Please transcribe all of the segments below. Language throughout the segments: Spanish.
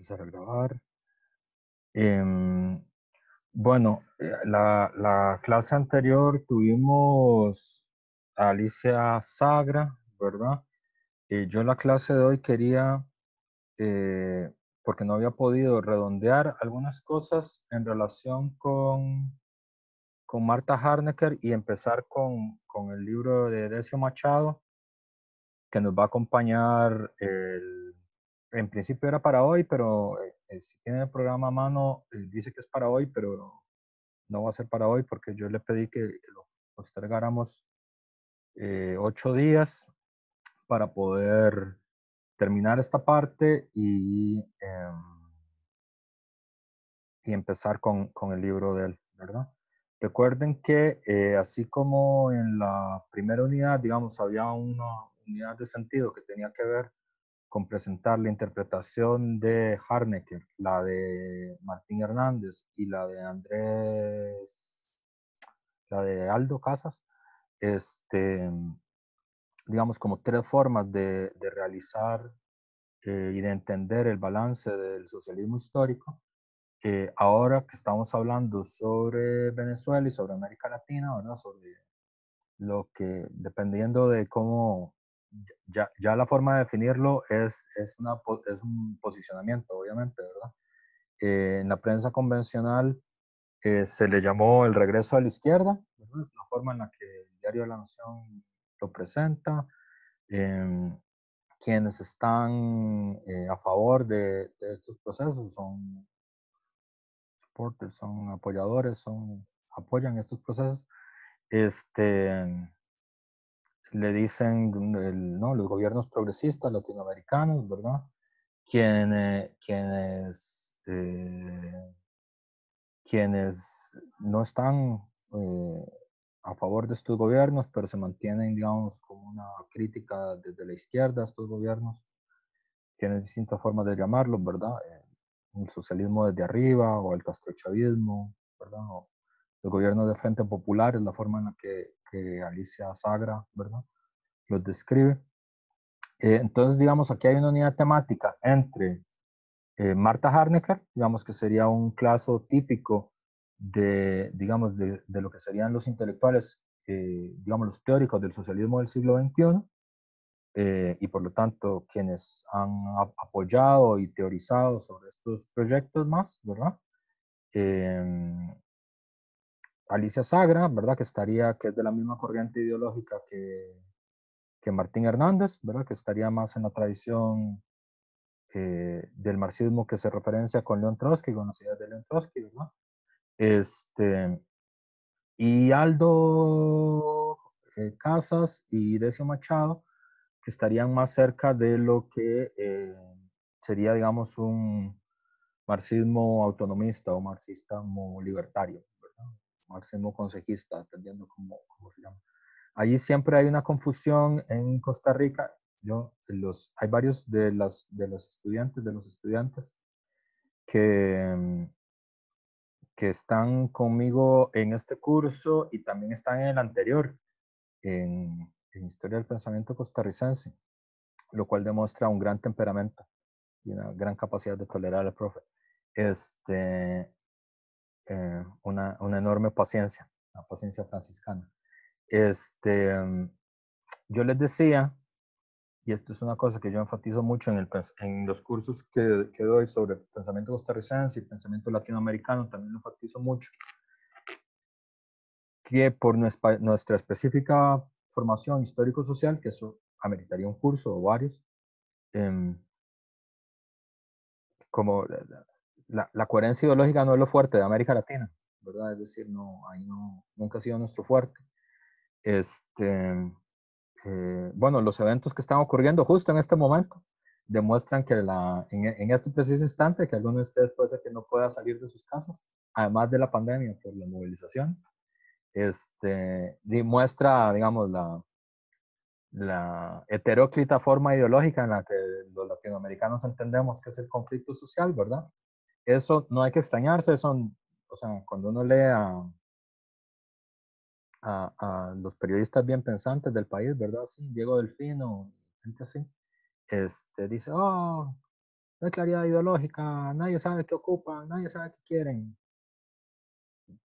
Empezar a grabar. Em, bueno, la clase anterior tuvimos a Alicia Sagra, ¿verdad? Yo en la clase de hoy quería, eh, porque no había podido redondear algunas cosas en relación con Marta Harnecker y empezar con el libro de Decio Machado, que nos va a acompañar en principio era para hoy, pero si tiene el programa a mano, dice que es para hoy, pero no va a ser para hoy porque yo le pedí que lo postergáramos 8 días para poder terminar esta parte y empezar con el libro de él, ¿verdad? Recuerden que así como en la primera unidad, digamos, había una unidad de sentido que tenía que ver con presentar la interpretación de Harnecker, la de Martín Hernández y la de la de Aldo Casas, este, digamos, como tres formas de realizar y de entender el balance del socialismo histórico. Ahora que estamos hablando sobre Venezuela y sobre América Latina, ¿verdad? Sobre lo que, dependiendo de cómo, ya la forma de definirlo es un posicionamiento, obviamente, ¿verdad? En la prensa convencional se le llamó el regreso a la izquierda, ¿verdad? Es la forma en la que el diario de la Nación lo presenta. Eh, Quienes están a favor de estos procesos son supporters, son apoyadores, apoyan estos procesos. Este, le dicen ¿no? Los gobiernos progresistas latinoamericanos, ¿verdad? Quienes no están eh, a favor de estos gobiernos, pero se mantienen, digamos, como una crítica desde la izquierda a estos gobiernos. Tienen distintas formas de llamarlos, ¿verdad? El socialismo desde arriba o el castrochavismo, ¿verdad? O el gobierno de Frente Popular es la forma en la que Alicia Sagra, ¿verdad? Los describe. Entonces, digamos, aquí hay una unidad temática entre Marta Harnecker, digamos que sería un caso típico digamos, de lo que serían los intelectuales, digamos, los teóricos del socialismo del siglo XXI, y por lo tanto quienes han apoyado y teorizado sobre estos proyectos más, ¿verdad? Eh, Alicia Sagra, ¿verdad? Que es de la misma corriente ideológica que Martín Hernández, ¿verdad? Que estaría más en la tradición del marxismo que se referencia con León Trotsky, con las ideas de León Trotsky, ¿verdad? Este, y Aldo Casas y Decio Machado, que estarían más cerca de lo que sería, digamos, un marxismo autonomista o marxismo libertario, ¿verdad? Marxismo consejista, dependiendo cómo se llama. Allí siempre hay una confusión en Costa Rica. Hay varios de los estudiantes que, que están conmigo en este curso y también están en el anterior, en Historia del Pensamiento Costarricense, lo cual demuestra un gran temperamento y una gran capacidad de tolerar al profe. Este, una enorme paciencia, una paciencia franciscana. Este, yo les decía, y esto es una cosa que yo enfatizo mucho en los cursos que doy sobre pensamiento costarricense y pensamiento latinoamericano, también lo enfatizo mucho, que por nuestra específica formación histórico-social, que eso ameritaría un curso o varios, eh, como la coherencia ideológica no es lo fuerte de América Latina, ¿verdad? Es decir, no, ahí no, nunca ha sido nuestro fuerte. Este, bueno, los eventos que están ocurriendo justo en este momento demuestran que en este preciso instante que alguno de ustedes puede ser que no pueda salir de sus casas, además de la pandemia por las movilizaciones, demuestra, digamos, la heteróclita forma ideológica en la que los latinoamericanos entendemos que es el conflicto social, ¿verdad? Eso no hay que extrañarse, o sea, cuando uno lee a los periodistas bien pensantes del país, ¿verdad? Sí, Diego Delfino, gente así, dice, oh, no hay claridad ideológica, nadie sabe qué ocupan, nadie sabe qué quieren.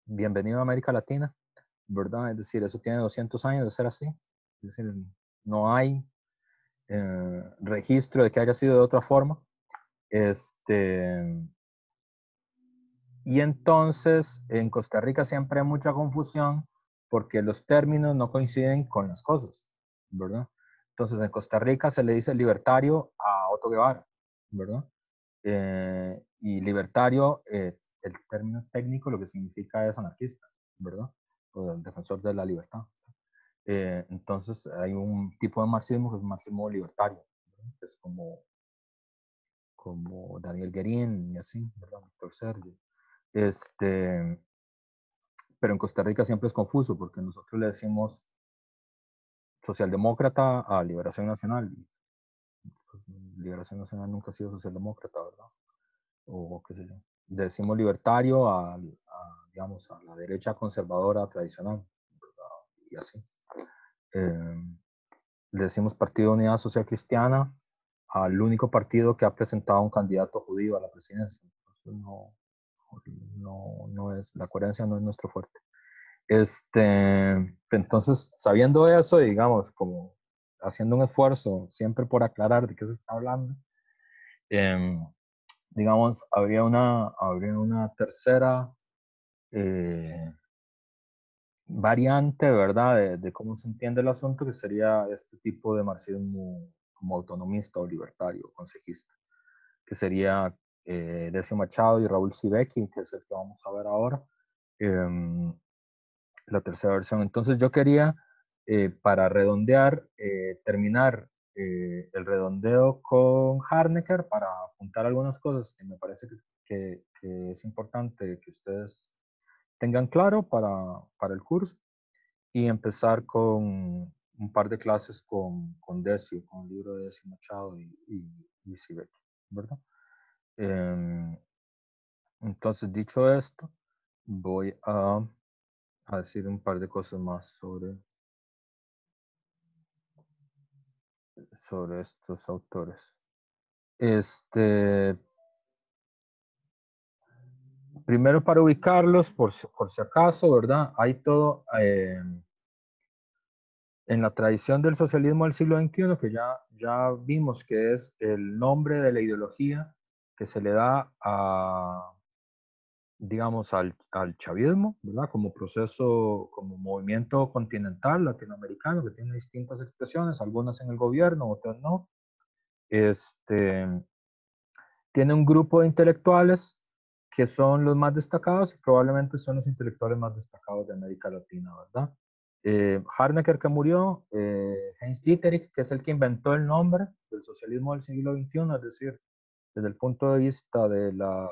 Bienvenido a América Latina, ¿verdad? Es decir, eso tiene 200 años de ser así. Es decir, no hay registro de que haya sido de otra forma. Y entonces en Costa Rica siempre hay mucha confusión porque los términos no coinciden con las cosas, ¿verdad? Entonces en Costa Rica se le dice libertario a Otto Guevara, ¿verdad? Y libertario, el término técnico lo que significa es anarquista, ¿verdad? O defensor de la libertad. Entonces hay un tipo de marxismo que es marxismo libertario, ¿verdad? Que es como Daniel Guerin y así, ¿verdad? Víctor Sergio. Pero en Costa Rica siempre es confuso porque nosotros le decimos socialdemócrata a Liberación Nacional. Pues, Liberación Nacional nunca ha sido socialdemócrata, ¿verdad? O qué sé yo. Le decimos libertario digamos, a la derecha conservadora tradicional, ¿verdad? Y así. Le decimos Partido de Unidad Social Cristiana al único partido que ha presentado un candidato judío a la presidencia. Entonces no es, la coherencia no es nuestro fuerte. Entonces, sabiendo eso, digamos, como haciendo un esfuerzo siempre por aclarar de qué se está hablando, digamos, habría una tercera variante, ¿verdad?, de cómo se entiende el asunto, que sería este tipo de marxismo como autonomista o libertario, consejista, que sería Decio Machado y Raúl Sibeki, que es el que vamos a ver ahora. La tercera versión. Entonces yo quería, para redondear, terminar el redondeo con Harnecker para apuntar algunas cosas que me parece que es importante que ustedes tengan claro para el curso y empezar con un par de clases con Decio, con el libro de Decio Machado y Sibeki, ¿verdad? Entonces, dicho esto, voy a decir un par de cosas más sobre estos autores. Primero para ubicarlos, por si acaso, ¿verdad? Hay todo en la tradición del socialismo del siglo XXI, que ya vimos que es el nombre de la ideología que se le da digamos, al chavismo, ¿verdad? Como proceso, como movimiento continental latinoamericano que tiene distintas expresiones, algunas en el gobierno, otras no. Tiene un grupo de intelectuales que son los más destacados y probablemente son los intelectuales más destacados de América Latina, ¿verdad? Harnecker, que murió, Heinz Dieterich, que es el que inventó el nombre del socialismo del siglo XXI, es decir, desde el punto de vista de la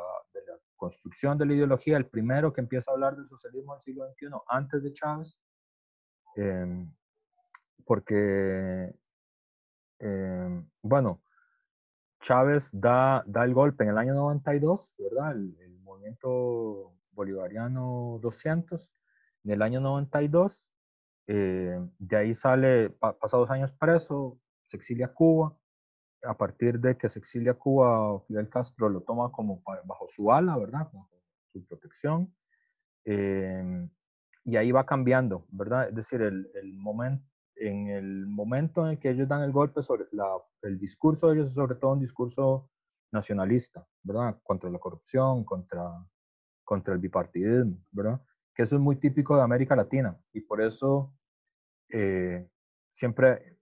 construcción de la ideología, el primero que empieza a hablar del socialismo del siglo XXI antes de Chávez, porque, bueno, Chávez da el golpe en el año 92, ¿verdad? El movimiento bolivariano 200, en el año 92. De ahí sale, pasa 2 años preso, se exilia a Cuba. A partir de que se exilia a Cuba, Fidel Castro lo toma como bajo su ala, ¿verdad? Bajo su protección. Y ahí va cambiando, ¿verdad? Es decir, en el momento en el que ellos dan el golpe, el discurso de ellos es sobre todo un discurso nacionalista, ¿verdad? Contra la corrupción, contra el bipartidismo, ¿verdad? Que eso es muy típico de América Latina y por eso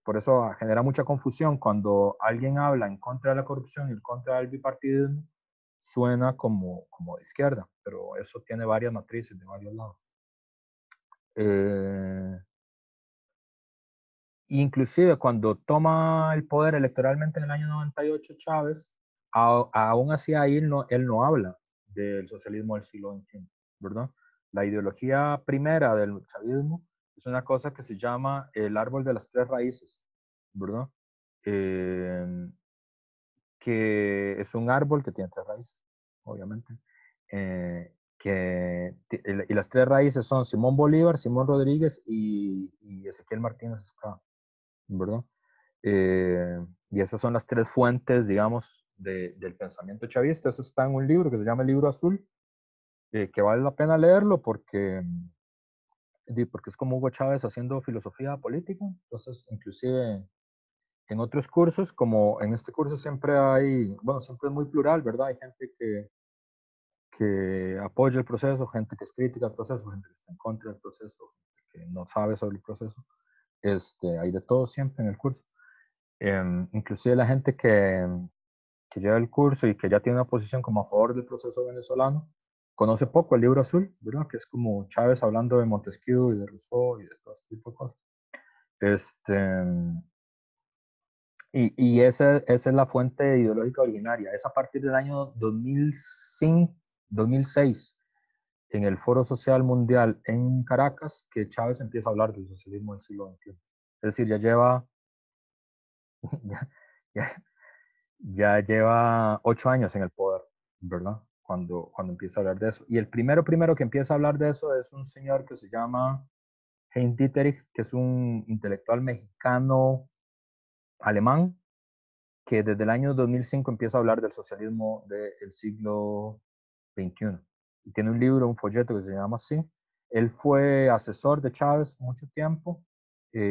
por eso genera mucha confusión cuando alguien habla en contra de la corrupción y en contra del bipartidismo, suena como de izquierda, pero eso tiene varias matrices de varios lados. Inclusive cuando toma el poder electoralmente en el año 98 Chávez, aún así ahí él no habla del socialismo del siglo XXI, ¿verdad? La ideología primera del chavismo es una cosa que se llama el árbol de las tres raíces, ¿verdad? Que es un árbol que tiene tres raíces, obviamente. Y las tres raíces son Simón Bolívar, Simón Rodríguez y Ezequiel Martínez Estrada, ¿verdad? Y esas son las tres fuentes, digamos, del pensamiento chavista. Eso está en un libro que se llama El Libro Azul, que vale la pena leerlo porque es como Hugo Chávez haciendo filosofía política. Entonces, inclusive en otros cursos, como en este curso siempre hay, bueno, siempre es muy plural, ¿verdad? Hay gente que apoya el proceso, gente que es crítica al proceso, gente que está en contra del proceso, gente que no sabe sobre el proceso. Hay de todo siempre en el curso. Inclusive la gente que lleva el curso y que ya tiene una posición como a favor del proceso venezolano, conoce poco el Libro Azul, ¿verdad? Que es como Chávez hablando de Montesquieu y de Rousseau y de todo ese tipo de cosas. Este, esa es la fuente ideológica originaria. Es a partir del año 2005, 2006, en el Foro Social Mundial en Caracas, que Chávez empieza a hablar del socialismo del siglo XXI. Es decir, ya lleva, ya, ya, ya lleva 8 años en el poder, ¿verdad? Cuando empieza a hablar de eso. Y el primero que empieza a hablar de eso es un señor que se llama Heinz Dieterich, que es un intelectual mexicano alemán, que desde el año 2005 empieza a hablar del socialismo del siglo XXI. Y tiene un libro, un folleto que se llama así. Él fue asesor de Chávez mucho tiempo,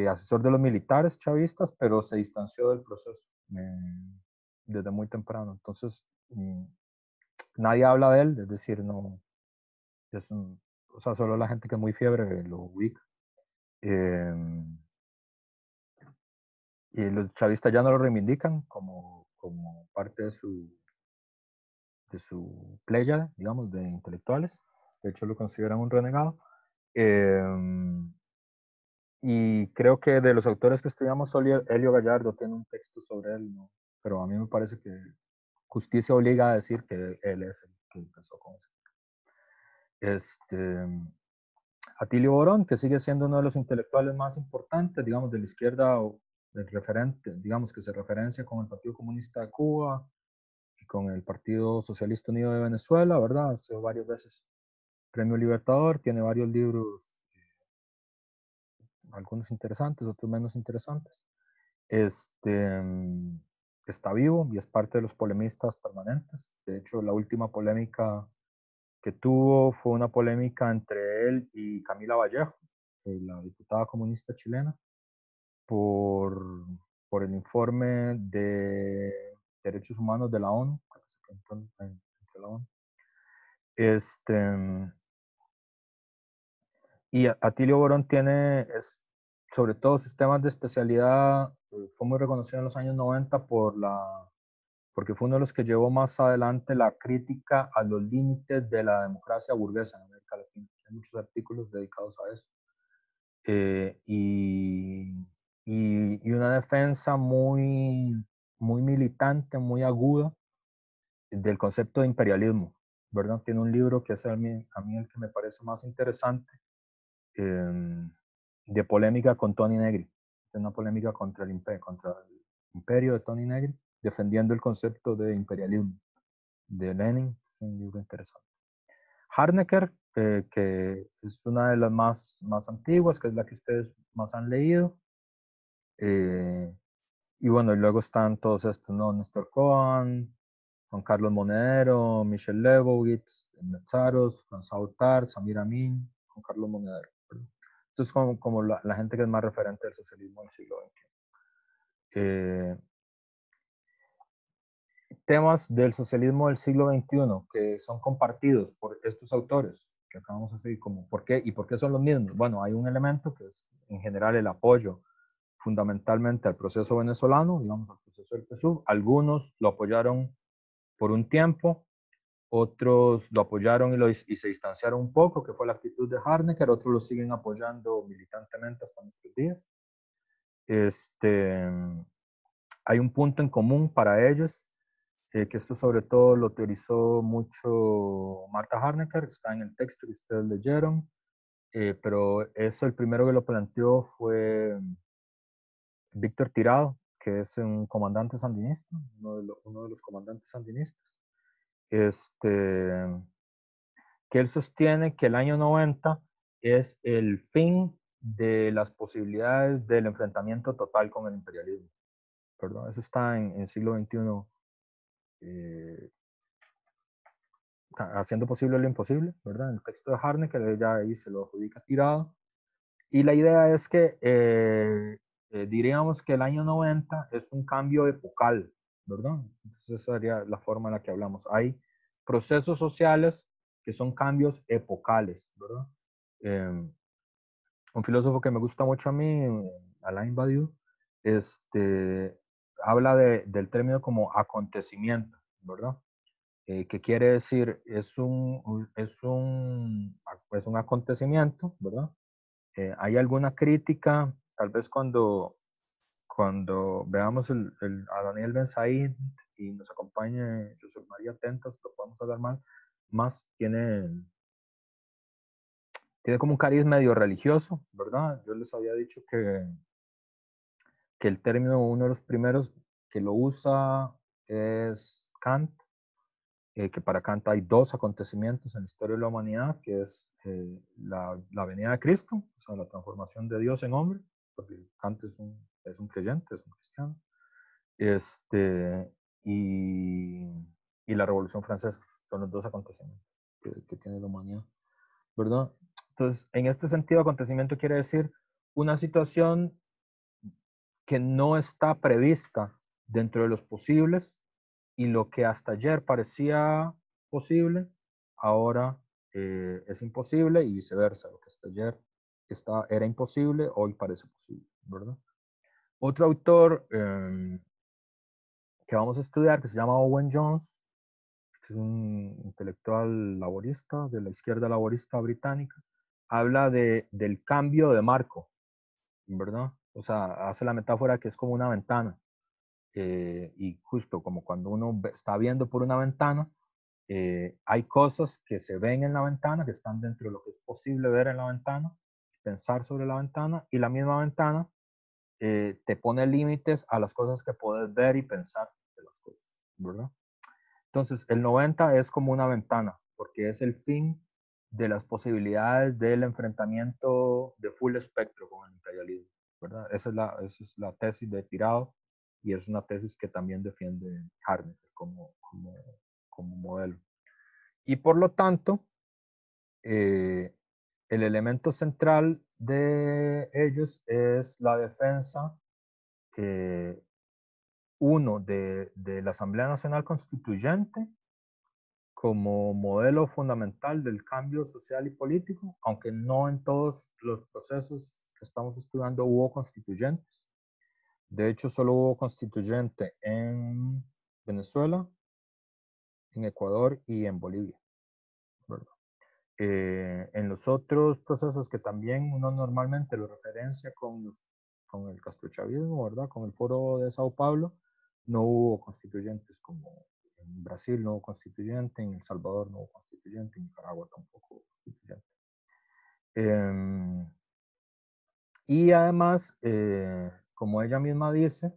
asesor de los militares chavistas, pero se distanció del proceso desde muy temprano. Entonces, nadie habla de él, es decir, no, es o sea, solo la gente que es muy fiebre lo ubica. Eh, y los chavistas ya no lo reivindican como parte de su playa, digamos, de intelectuales. De hecho, lo consideran un renegado. Eh, y creo que de los autores que estudiamos, solo Helio Gallardo tiene un texto sobre él, ¿no? Pero a mí me parece que justicia obliga a decir que él es el que empezó con eso. Atilio Borón, que sigue siendo uno de los intelectuales más importantes, digamos, de la izquierda o del referente, digamos, que se referencia con el Partido Comunista de Cuba y con el Partido Socialista Unido de Venezuela, ¿verdad? Ha sido varias veces Premio Libertador, tiene varios libros, algunos interesantes, otros menos interesantes. Está vivo y es parte de los polemistas permanentes. De hecho, la última polémica que tuvo fue una polémica entre él y Camila Vallejo, la diputada comunista chilena, por, por el informe de derechos humanos de la ONU, que se presentó entre la ONU. Y Atilio Borón sobre todo sistemas de especialidad, fue muy reconocido en los años 90 porque fue uno de los que llevó más adelante la crítica a los límites de la democracia burguesa en América Latina. Hay muchos artículos dedicados a eso. Eh, y, y una defensa muy militante, muy aguda del concepto de imperialismo, ¿verdad? Tiene un libro que es a mí el que me parece más interesante, de polémica con Tony Negri, una polémica contra el imperio de Tony Negri, defendiendo el concepto de imperialismo de Lenin. Es un libro interesante. Harnecker, que es una de las más antiguas, que es la que ustedes más han leído. Y bueno, y luego están todos estos, ¿no? Néstor Cohen, Juan Carlos Monedero, Michel Lebowitz, Metzaros, François Autard, Samir Amin, Juan Carlos Monedero. Perdón. Esto es como la gente que es más referente del socialismo del siglo XXI. Temas del socialismo del siglo XXI que son compartidos por estos autores que acabamos de decir, como por qué son los mismos. Bueno, hay un elemento que es en general el apoyo fundamentalmente al proceso venezolano, digamos al proceso del PSUV. Algunos lo apoyaron por un tiempo, otros lo apoyaron y se distanciaron un poco, que fue la actitud de Harnecker, otros lo siguen apoyando militantemente hasta nuestros días. Hay un punto en común para ellos, que esto sobre todo lo teorizó mucho Marta Harnecker, está en el texto que ustedes leyeron, pero eso el primero que lo planteó fue Víctor Tirado, que es un comandante sandinista, uno de los comandantes sandinistas, que él sostiene que el año 90 es el fin de las posibilidades del enfrentamiento total con el imperialismo. ¿Perdón? Eso está en siglo XXI haciendo posible lo imposible, ¿verdad? En el texto de Harnecker ya ahí se lo adjudica tirado. Y la idea es que diríamos que el año 90 es un cambio epocal, ¿verdad? Entonces esa sería la forma en la que hablamos. Hay procesos sociales que son cambios epocales, ¿verdad? Un filósofo que me gusta mucho a mí, Alain Badiou, habla del término como acontecimiento, ¿verdad? Que quiere decir, es un acontecimiento, ¿verdad? ¿Hay alguna crítica? Tal vez cuando veamos a Daniel Ben Said y nos acompañe José María Tentas, lo podemos hablar más tiene como un cariz medio religioso, ¿verdad? Yo les había dicho que el término, uno de los primeros que lo usa es Kant, que para Kant hay dos acontecimientos en la historia de la humanidad, que es la venida de Cristo, o sea, la transformación de Dios en hombre, porque Kant es un creyente, es un cristiano, este, y, y la Revolución Francesa, son los dos acontecimientos que tiene la humanidad, ¿verdad? Entonces, en este sentido, acontecimiento quiere decir una situación que no está prevista dentro de los posibles y lo que hasta ayer parecía posible, ahora es imposible y viceversa. Lo que hasta ayer era imposible, hoy parece posible, ¿verdad? Otro autor que vamos a estudiar, que se llama Owen Jones, que es un intelectual laborista de la izquierda laborista británica, habla del cambio de marco, ¿verdad? O sea, hace la metáfora que es como una ventana. Y justo como cuando uno está viendo por una ventana, hay cosas que se ven en la ventana, que están dentro de lo que es posible ver en la ventana, pensar sobre la ventana, y la misma ventana te pone límites a las cosas que puedes ver y pensar de las cosas, ¿verdad? Entonces, el 90 es como una ventana, porque es el fin de las posibilidades del enfrentamiento de full espectro con el imperialismo, ¿verdad? Esa es la tesis de Tirado y es una tesis que también defiende Harnecker como modelo. Y por lo tanto, el elemento central de ellos es la defensa, uno, de la Asamblea Nacional Constituyente, como modelo fundamental del cambio social y político, aunque no en todos los procesos que estamos estudiando hubo constituyentes. De hecho, solo hubo constituyente en Venezuela, en Ecuador y en Bolivia, ¿verdad? En los otros procesos que también uno normalmente lo referencia con el castrochavismo, ¿verdad? Con el foro de Sao Paulo, no hubo constituyentes, como en Brasil no hubo constituyente, en El Salvador no hubo constituyente, en Nicaragua tampoco hubo constituyente. Y además, como ella misma dice,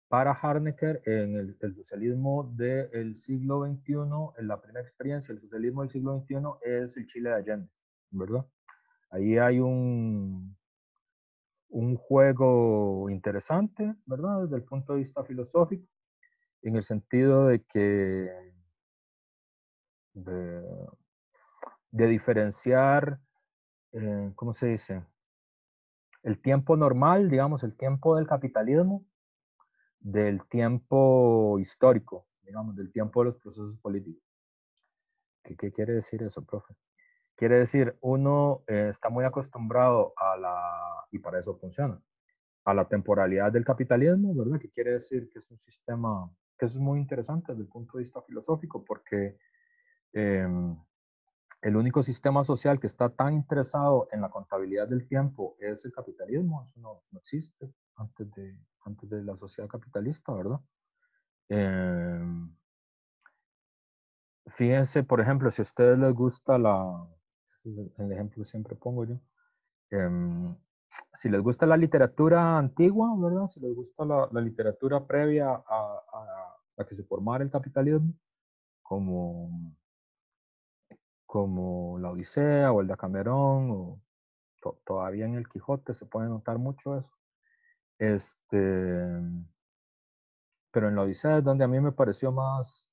para Harnecker, en el socialismo del siglo XXI, en la primera experiencia del socialismo del siglo XXI es el Chile de Allende, ¿verdad? Ahí hay un juego interesante, ¿verdad? Desde el punto de vista filosófico, en el sentido de que de, de diferenciar, ¿cómo se dice? El tiempo normal, digamos, el tiempo del capitalismo, del tiempo histórico, digamos, del tiempo de los procesos políticos. ¿Qué quiere decir eso, profe? Quiere decir, uno está muy acostumbrado y para eso funciona, a la temporalidad del capitalismo, ¿verdad? Que quiere decir que es un sistema, que eso es muy interesante desde el punto de vista filosófico, porque eh, el único sistema social que está tan interesado en la contabilidad del tiempo es el capitalismo. Eso no existe antes de la sociedad capitalista, ¿verdad? Fíjense, por ejemplo, si a ustedes les gusta ese es el ejemplo que siempre pongo yo, si les gusta la literatura antigua, ¿verdad? Si les gusta la literatura previa a que se formara el capitalismo, como, como la Odisea o el Decamerón, o todavía en el Quijote se puede notar mucho eso. Este, pero en la Odisea es donde a mí me pareció más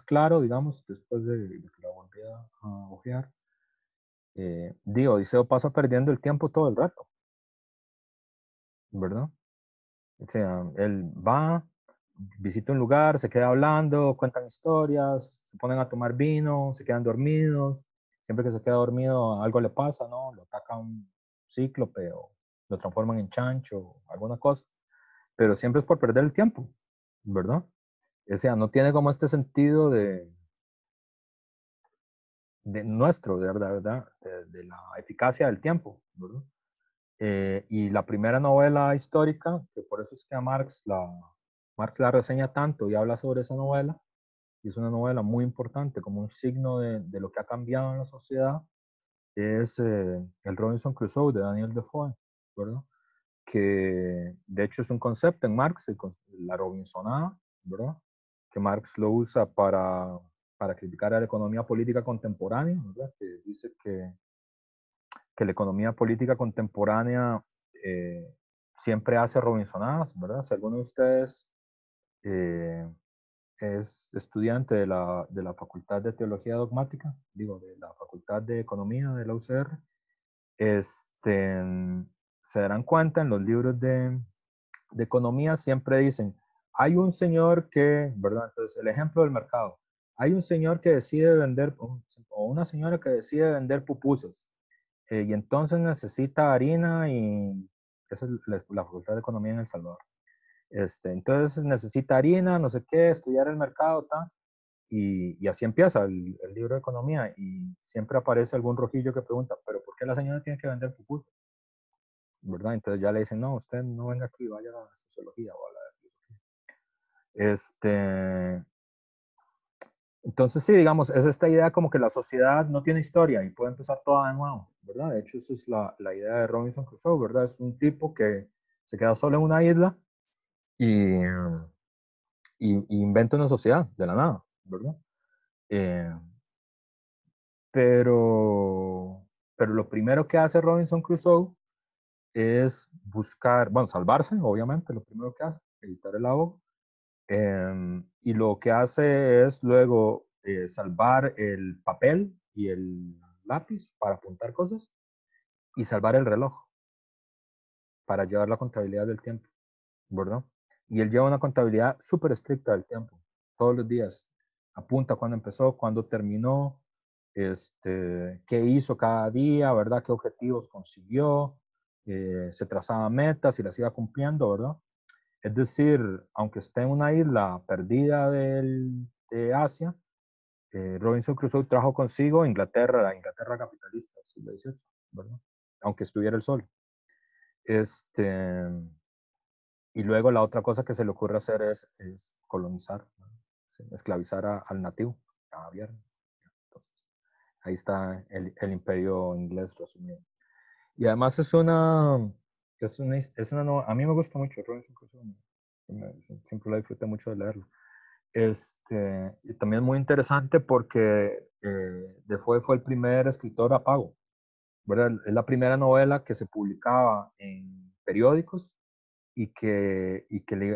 claro, digamos, después de que la volví a ojear. Odiseo pasa perdiendo el tiempo todo el rato, ¿verdad? O sea, él va, visita un lugar, se queda hablando, cuentan historias, se ponen a tomar vino, se quedan dormidos. Siempre que se queda dormido, algo le pasa, ¿no? Lo ataca un cíclope o lo transforman en chancho o alguna cosa. Pero siempre es por perder el tiempo, ¿verdad? O sea, no tiene como este sentido de nuestro, de verdad, de la eficacia del tiempo, ¿verdad? Y la primera novela histórica, que por eso es que a Marx la reseña tanto y habla sobre esa novela, y es una novela muy importante, como un signo de lo que ha cambiado en la sociedad, es el Robinson Crusoe de Daniel Defoe, ¿verdad? Que de hecho es un concepto en Marx, la Robinsonada, ¿verdad? Que Marx lo usa para criticar a la economía política contemporánea, ¿verdad? Que dice que la economía política contemporánea siempre hace Robinsonadas, ¿verdad? Si alguno de ustedes eh, es estudiante de la Facultad de Teología Dogmática, digo, de la Facultad de Economía de la UCR, este, se darán cuenta en los libros de economía siempre dicen, hay un señor que, ¿verdad? Entonces, el ejemplo del mercado. Hay un señor que decide vender, o una señora que decide vender pupusas, y entonces necesita harina y esa es la Facultad de Economía en El Salvador. Entonces necesita harina, no sé qué, estudiar el mercado, tal. Y así empieza el libro de economía y siempre aparece algún rojillo que pregunta, pero ¿por qué la señora tiene que vender pupusas? ¿Verdad? Entonces ya le dicen, no, usted no venga aquí, vaya a la sociología o a la filosofía. Entonces sí, digamos, es esta idea como que la sociedad no tiene historia y puede empezar toda de nuevo, ¿verdad? De hecho, esa es la idea de Robinson Crusoe, ¿verdad? Es un tipo que se queda solo en una isla y, y inventa una sociedad de la nada, ¿verdad? Eh, pero lo primero que hace Robinson Crusoe es buscar, bueno, salvarse, obviamente, lo primero que hace, evitar el ahogo. Y lo que hace es luego salvar el papel y el lápiz para apuntar cosas y salvar el reloj para llevar la contabilidad del tiempo, ¿verdad? Y él lleva una contabilidad súper estricta del tiempo, todos los días. Apunta cuándo empezó, cuándo terminó, qué hizo cada día, ¿verdad? Qué objetivos consiguió, se trazaba metas y las iba cumpliendo, ¿verdad? Es decir, aunque esté en una isla perdida de Asia, Robinson Crusoe trajo consigo Inglaterra, la Inglaterra capitalista del siglo XVIII, ¿verdad? Aunque estuviera el sol. Este, y luego la otra cosa que se le ocurre hacer es colonizar, ¿no? Sí, esclavizar al nativo, a Viernes. Entonces, ahí está el imperio inglés resumido. Y además a mí me gusta mucho Robinson Crusoe, siempre lo disfruté mucho de leerlo. Y también es muy interesante porque Defoe fue el primer escritor a pago, ¿verdad? Es la primera novela que se publicaba en periódicos y que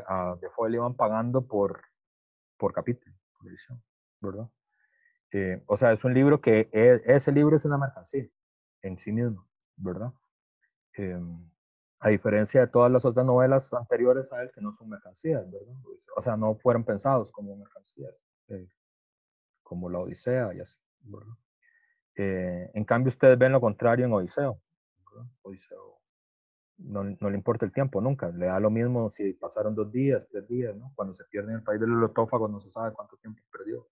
a Defoe le iban pagando por capítulo, por edición, ¿verdad? O sea, es un libro ese libro es una mercancía en sí mismo, ¿verdad? Eh, a diferencia de todas las otras novelas anteriores a él que no son mercancías, ¿verdad? O sea, no fueron pensados como mercancías, como la Odisea y así, ¿verdad? En cambio, ustedes ven lo contrario en Odiseo, ¿verdad? Odiseo no le importa el tiempo nunca, le da lo mismo si pasaron 2 días, 3 días, ¿no? Cuando se pierde en el país del holotófago no se sabe cuánto tiempo perdió.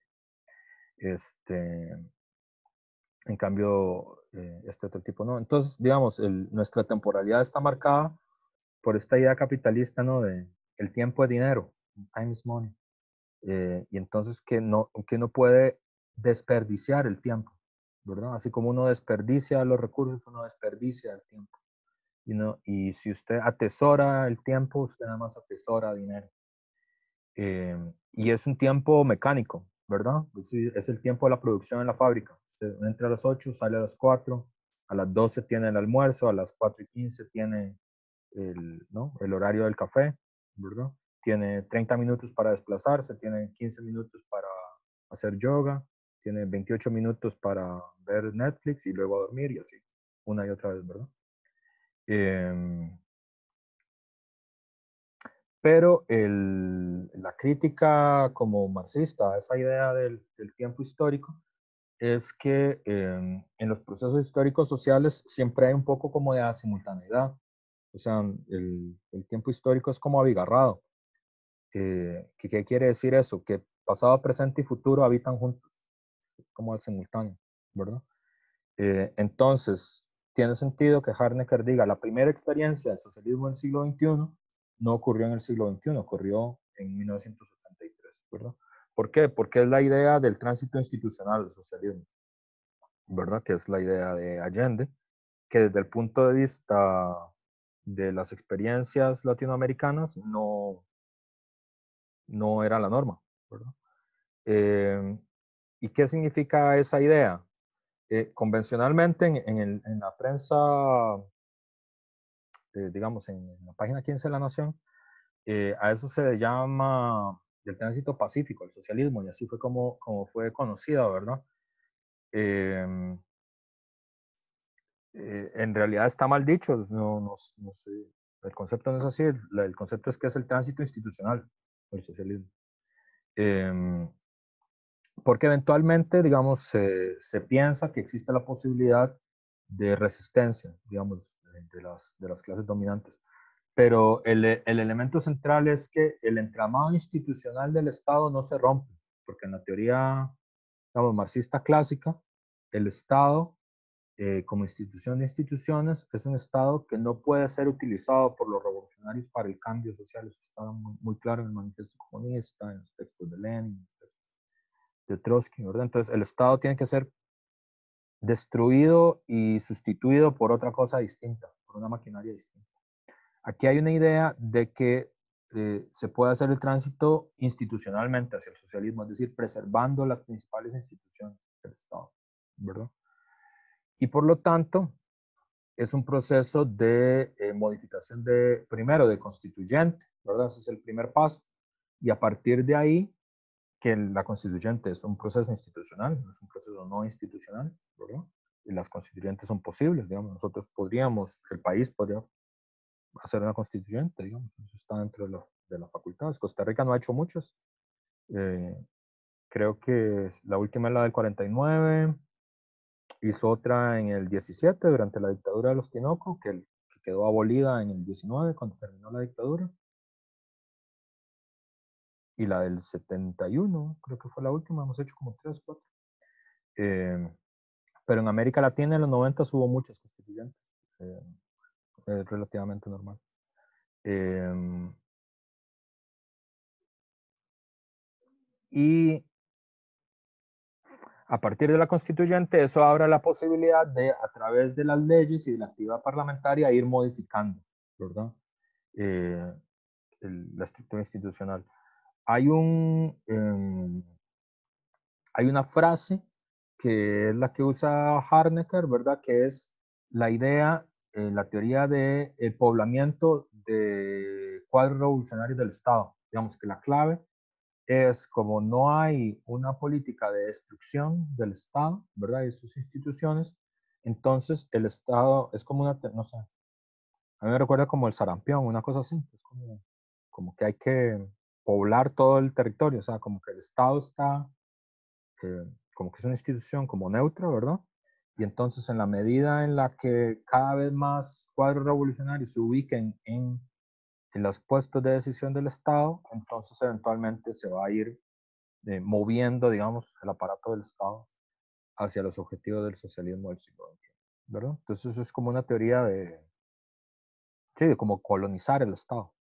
Este, en cambio, este otro tipo no. Entonces, digamos, nuestra temporalidad está marcada por esta idea capitalista, ¿no? De el tiempo es dinero, time is money. Y entonces que no puede desperdiciar el tiempo, ¿verdad? Así como uno desperdicia los recursos, uno desperdicia el tiempo. Y si usted atesora el tiempo, usted nada más atesora dinero. Y es un tiempo mecánico, ¿verdad? Es el tiempo de la producción en la fábrica. Usted entra a las 8, sale a las 4, a las 12 tiene el almuerzo, a las 4:15 tiene ¿no? el horario del café, ¿verdad? tiene 30 minutos para desplazarse, tiene 15 minutos para hacer yoga, tiene 28 minutos para ver Netflix y luego a dormir y así, una y otra vez, ¿verdad? Pero la crítica como marxista a esa idea del tiempo histórico es que en los procesos históricos sociales siempre hay un poco como de asimultaneidad. O sea, el tiempo histórico es como abigarrado. ¿Qué quiere decir eso? Que pasado, presente y futuro habitan juntos, como al simultáneo, ¿verdad? Entonces, tiene sentido que Harnecker diga, la primera experiencia del socialismo en el siglo XXI no ocurrió en el siglo XXI, ocurrió en 1973, ¿verdad? ¿Por qué? Porque es la idea del tránsito institucional del socialismo, ¿verdad? Que es la idea de Allende, que desde el punto de vista de las experiencias latinoamericanas no era la norma, ¿verdad? ¿Y qué significa esa idea? Convencionalmente en la prensa, digamos, en la página 15 de La Nación, a eso se le llama el tránsito pacífico, el socialismo, y así fue como fue conocida, ¿verdad? Eh, en realidad está mal dicho, no sé, el concepto no es así, el concepto es que es el tránsito institucional, el socialismo. Porque eventualmente, digamos, se piensa que existe la posibilidad de resistencia, digamos, de las clases dominantes. Pero el elemento central es que el entramado institucional del Estado no se rompe, porque en la teoría, digamos, marxista clásica, el Estado, como institución de instituciones, es un Estado que no puede ser utilizado por los revolucionarios para el cambio social. Eso está muy claro en el Manifiesto Comunista, en los textos de Lenin, en los textos de Trotsky, ¿verdad? Entonces, el Estado tiene que ser destruido y sustituido por otra cosa distinta, por una maquinaria distinta. Aquí hay una idea de que se puede hacer el tránsito institucionalmente hacia el socialismo, es decir, preservando las principales instituciones del Estado, ¿verdad? Y por lo tanto, es un proceso de modificación primero, de constituyente, ¿verdad? Ese es el primer paso. Y a partir de ahí, que la constituyente es un proceso institucional, no es un proceso no institucional, ¿verdad? Y las constituyentes son posibles, digamos, nosotros podríamos, el país podría hacer una constituyente, digamos, eso está dentro de las facultades. Costa Rica no ha hecho muchas, eh, creo que la última es la del 49, hizo otra en el 17 durante la dictadura de los Tinoco, que quedó abolida en el 19 cuando terminó la dictadura, y la del 71, creo que fue la última, hemos hecho como 3, 4. Pero en América Latina en los 90 hubo muchas constituyentes. Eh, es relativamente normal. Y a partir de la constituyente, eso abre la posibilidad de, a través de las leyes y de la actividad parlamentaria, ir modificando, ¿verdad? Eh, la estructura institucional. Hay hay una frase que es la que usa Harnecker, ¿verdad? Que es la idea, la teoría del poblamiento de cuadros revolucionarios del Estado. Digamos que la clave es como no hay una política de destrucción del Estado, ¿verdad? Y sus instituciones, entonces el Estado es como una, no sé, a mí me recuerda como el sarampión, una cosa así, es como que hay que poblar todo el territorio, o sea, como que el Estado está como que es una institución como neutra, ¿verdad? Y entonces en la medida en la que cada vez más cuadros revolucionarios se ubiquen en los puestos de decisión del Estado, entonces eventualmente se va a ir moviendo, digamos, el aparato del Estado hacia los objetivos del socialismo del siglo XXI, ¿verdad? Entonces eso es como una teoría sí, de cómo colonizar el Estado,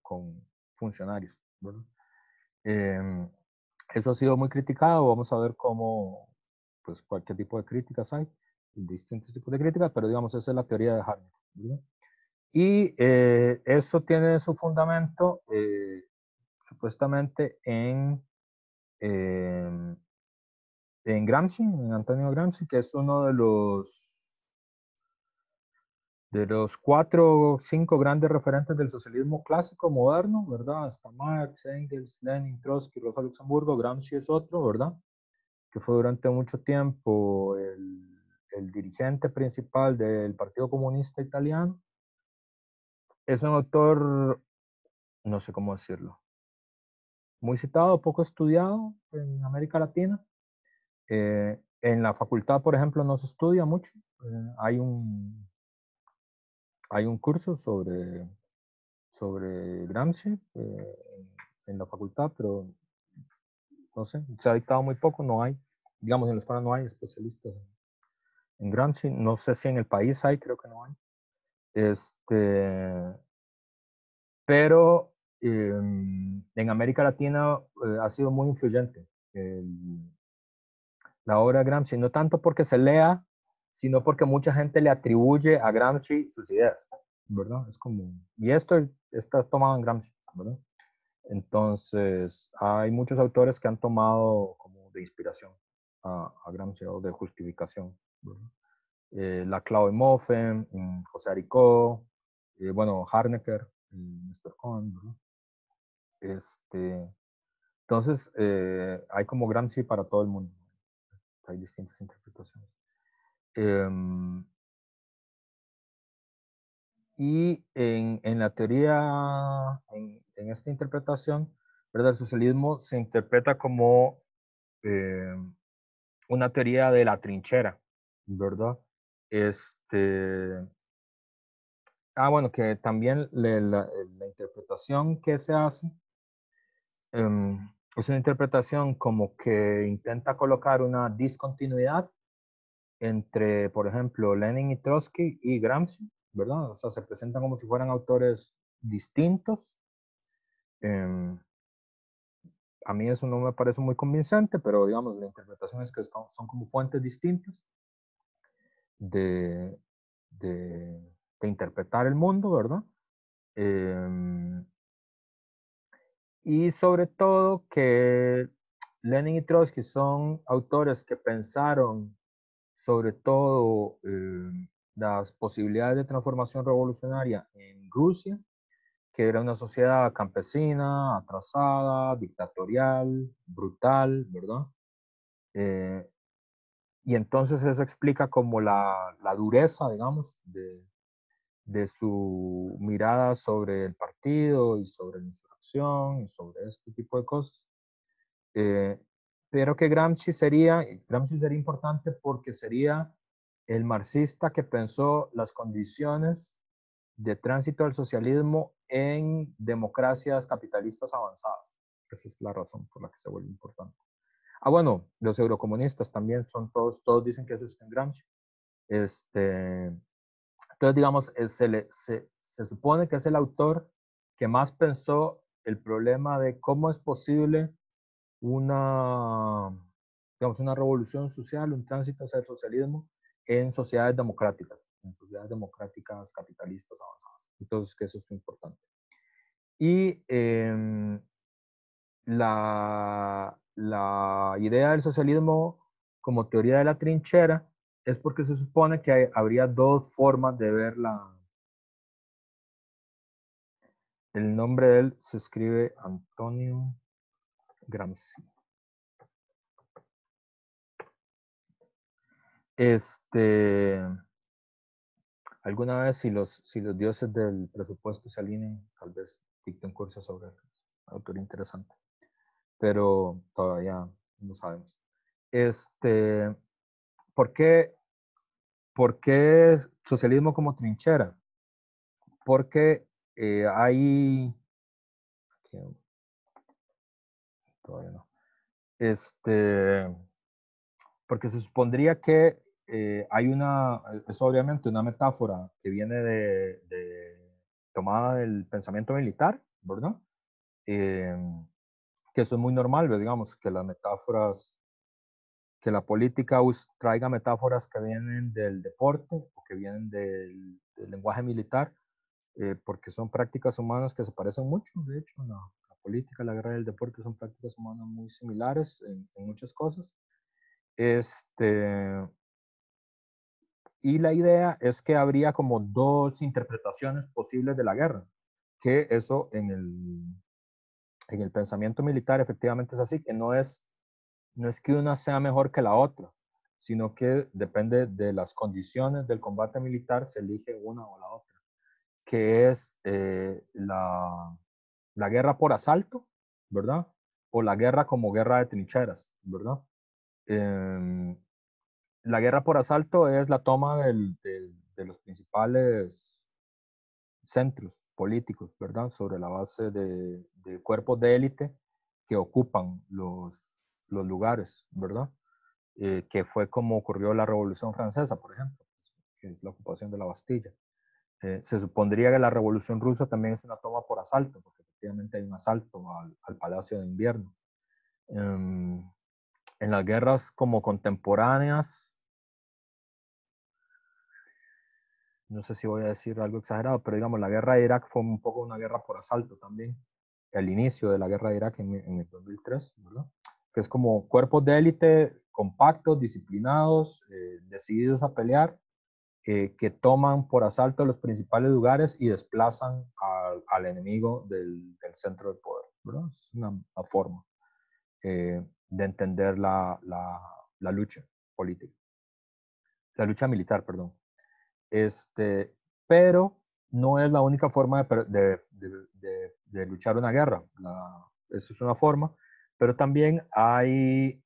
con funcionarios, ¿verdad? Eh, Eso ha sido muy criticado, vamos a ver cómo, pues cualquier tipo de críticas hay, distintos tipos de críticas, pero digamos, esa es la teoría de Harvard, ¿verdad? Y eso tiene su fundamento supuestamente eh, en Gramsci, en Antonio Gramsci, que es uno de los De los 4 o 5 grandes referentes del socialismo clásico moderno, ¿verdad? Está Marx, Engels, Lenin, Trotsky, Rosa Luxemburgo, Gramsci es otro, ¿verdad? Que fue durante mucho tiempo el dirigente principal del Partido Comunista Italiano. Es un autor, no sé cómo decirlo, muy citado, poco estudiado en América Latina. En la facultad, por ejemplo, no se estudia mucho. Hay un curso sobre Gramsci en la facultad, pero no sé, se ha dictado muy poco, no hay, digamos, en la escuela no hay especialistas en Gramsci, no sé si en el país hay, creo que no hay. Este, pero en América Latina ha sido muy influyente la obra de Gramsci, no tanto porque se lea, sino porque mucha gente le atribuye a Gramsci sus ideas, ¿verdad? Es como, y esto está tomado en Gramsci, ¿verdad? Entonces, hay muchos autores que han tomado como de inspiración a Gramsci o de justificación, ¿verdad? Laclau y Moffen, José Aricó, bueno, Harnecker, Mr. Cohen, ¿verdad? Entonces, hay como Gramsci para todo el mundo. Hay distintas interpretaciones. Em, y en la teoría, en esta interpretación, ¿verdad? El socialismo se interpreta como una teoría de la trinchera, ¿verdad? Este, bueno, que también la interpretación que se hace es una interpretación como que intenta colocar una discontinuidad entre, por ejemplo, Lenin y Trotsky y Gramsci, ¿verdad? O sea, se presentan como si fueran autores distintos. Em, a mí eso no me parece muy convincente, pero digamos, la interpretación es que son como fuentes distintas de, de, de interpretar el mundo, ¿verdad? Em, y sobre todo que Lenin y Trotsky son autores que pensaron sobre todo las posibilidades de transformación revolucionaria en Rusia, que era una sociedad campesina, atrasada, dictatorial, brutal, ¿verdad? Eh, y entonces eso explica como la dureza, digamos, de su mirada sobre el partido y sobre la insurrección y sobre este tipo de cosas. Eh, pero que Gramsci sería importante porque sería el marxista que pensó las condiciones de tránsito al socialismo en democracias capitalistas avanzadas. Esa es la razón por la que se vuelve importante. Bueno, los eurocomunistas también son todos dicen que eso es en Gramsci. Entonces, digamos, se supone que es el autor que más pensó el problema de cómo es posible una, digamos, una revolución social, un tránsito hacia el socialismo en sociedades democráticas capitalistas avanzadas. Entonces, que eso es importante. Y la idea del socialismo como teoría de la trinchera es porque se supone que habría dos formas de ver el nombre de él se escribe Antonio Gramsci. Alguna vez, si los dioses del presupuesto se alinean, tal vez dicte un curso sobre el autor interesante, pero todavía no sabemos. ¿Por qué, ¿Por qué socialismo como trinchera? Porque hay, todavía no, porque se supondría que es obviamente una metáfora que viene tomada del pensamiento militar, ¿verdad? Eh, que eso es muy normal, digamos, que las metáforas, que la política traiga metáforas que vienen del deporte o que vienen del lenguaje militar, porque son prácticas humanas que se parecen mucho, de hecho, la política, la guerra y el deporte son prácticas humanas muy similares en muchas cosas. Este, Y la idea es que habría como dos interpretaciones posibles de la guerra, que eso en el pensamiento militar efectivamente es así, que no es que una sea mejor que la otra, sino que depende de las condiciones del combate militar, se elige una o la otra, que es la guerra por asalto, ¿verdad? O la guerra como guerra de trincheras, ¿verdad? Eh, la guerra por asalto es la toma de los principales centros políticos, ¿verdad? Sobre la base de cuerpos de élite que ocupan los lugares, ¿verdad? Que fue como ocurrió la Revolución Francesa, por ejemplo, que es la ocupación de la Bastilla. Se supondría que la Revolución Rusa también es una toma por asalto, porque efectivamente hay un asalto al Palacio de Invierno. En las guerras como contemporáneas, no sé si voy a decir algo exagerado, pero digamos, la guerra de Irak fue un poco una guerra por asalto también. El inicio de la guerra de Irak en el 2003, ¿verdad? Que es como cuerpos de élite compactos, disciplinados, decididos a pelear, que toman por asalto los principales lugares y desplazan al enemigo del centro del poder, ¿verdad? Es una forma de entender la lucha política, la lucha militar, perdón. Pero no es la única forma de luchar una guerra. Eso es una forma, pero también hay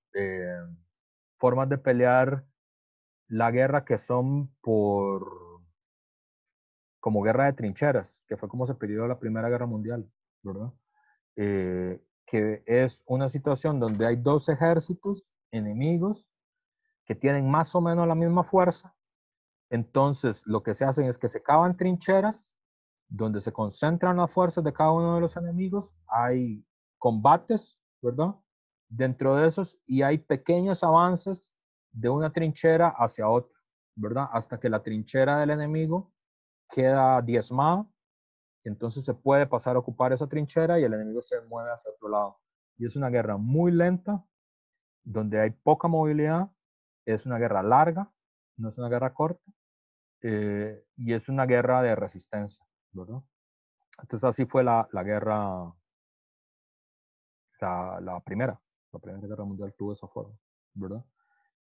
formas de pelear la guerra que son como guerra de trincheras, que fue como se peleó la Primera Guerra Mundial, ¿verdad? Que es una situación donde hay dos ejércitos enemigos que tienen más o menos la misma fuerza. Entonces, lo que se hacen es que se cavan trincheras donde se concentran las fuerzas de cada uno de los enemigos. Hay combates, ¿verdad? Dentro de esos, y hay pequeños avances de una trinchera hacia otra, ¿verdad? Hasta que la trinchera del enemigo queda diezmada. Entonces se puede pasar a ocupar esa trinchera y el enemigo se mueve hacia otro lado. Y es una guerra muy lenta, donde hay poca movilidad. Es una guerra larga, no es una guerra corta. Y es una guerra de resistencia, ¿verdad? Entonces así fue la guerra, la primera guerra mundial tuvo esa forma, ¿verdad?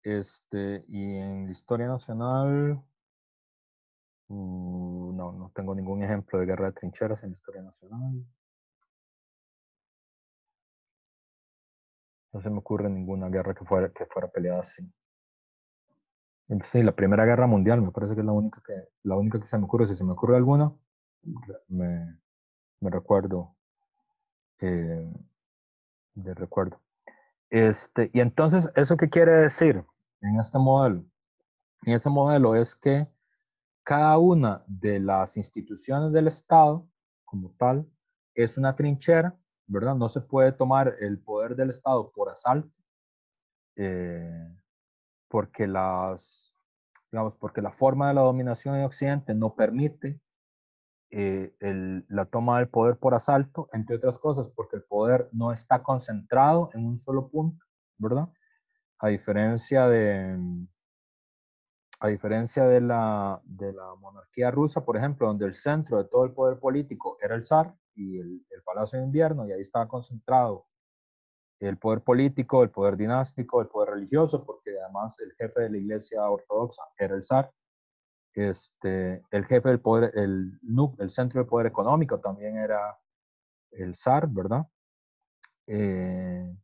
Y en la historia nacional, no, no tengo ningún ejemplo de guerra de trincheras en la historia nacional. No se me ocurre ninguna guerra que fuera peleada así. Sí, la Primera Guerra Mundial me parece que es la única que se me ocurre. Si se me ocurre alguna, me, me recuerdo, eh, de recuerdo. Y entonces, ¿eso qué quiere decir en este modelo? En ese modelo es que cada una de las instituciones del Estado, como tal, es una trinchera, ¿verdad? No se puede tomar el poder del Estado por asalto, eh, porque porque la forma de la dominación en Occidente no permite la toma del poder por asalto, entre otras cosas, porque el poder no está concentrado en un solo punto, ¿verdad? A diferencia de la monarquía rusa, por ejemplo, donde el centro de todo el poder político era el zar y el Palacio de Invierno, y ahí estaba concentrado el poder político, el poder dinástico, el poder religioso, porque además el jefe de la iglesia ortodoxa era el zar. El jefe del poder, el centro del poder económico también era el zar, ¿verdad? Eh,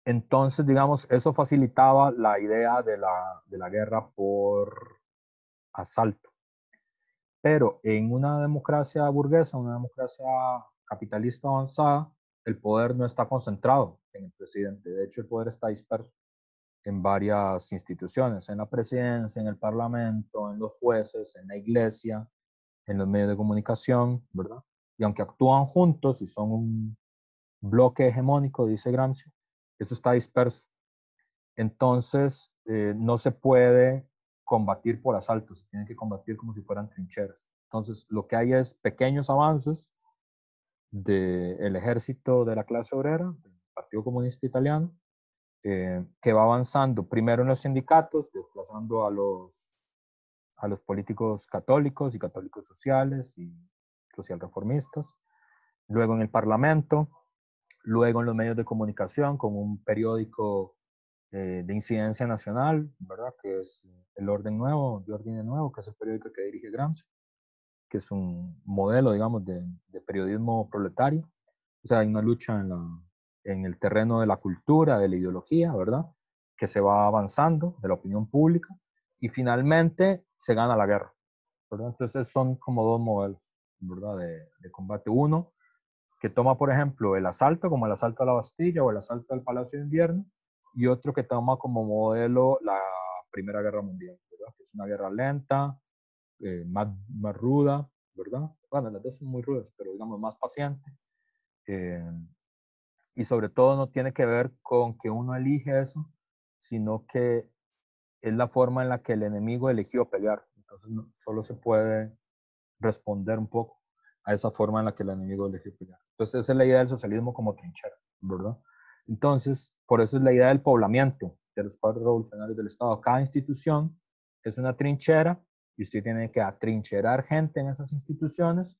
entonces, digamos, eso facilitaba la idea de la guerra por asalto. Pero en una democracia burguesa, una democracia capitalista avanzada, el poder no está concentrado en el presidente. De hecho, el poder está disperso en varias instituciones, en la presidencia, en el parlamento, en los jueces, en la iglesia, en los medios de comunicación, ¿verdad? Y aunque actúan juntos y son un bloque hegemónico, dice Gramsci, eso está disperso. Entonces, no se puede combatir por asaltos, se tiene que combatir como si fueran trincheras. Entonces, lo que hay es pequeños avances del ejército de la clase obrera, del Partido Comunista Italiano, que va avanzando primero en los sindicatos, desplazando a los políticos católicos y católicos sociales y social reformistas, luego en el Parlamento, luego en los medios de comunicación, con un periódico de incidencia nacional, ¿verdad? Que es El Orden Nuevo, de Orden Nuevo, que es el periódico que dirige Gramsci, que es un modelo, digamos, de periodismo proletario. O sea, hay una lucha en el terreno de la cultura, de la ideología, ¿verdad? Que se va avanzando, de la opinión pública, y finalmente se gana la guerra, ¿verdad? Entonces son como dos modelos, ¿verdad? De combate. Uno que toma, por ejemplo, el asalto, como el asalto a la Bastilla o el asalto al Palacio de Invierno, y otro que toma como modelo la Primera Guerra Mundial, ¿verdad? Que es una guerra lenta, más ruda, ¿verdad? Bueno, las dos son muy rudas, pero digamos más paciente. Eh, y sobre todo no tiene que ver con que uno elige eso, sino que es la forma en la que el enemigo eligió pelear. Entonces solo se puede responder un poco a esa forma en la que el enemigo eligió pelear. Entonces esa es la idea del socialismo como trinchera, ¿verdad? Entonces, por eso es la idea del poblamiento de los padres revolucionarios del Estado. Cada institución es una trinchera y usted tiene que atrincherar gente en esas instituciones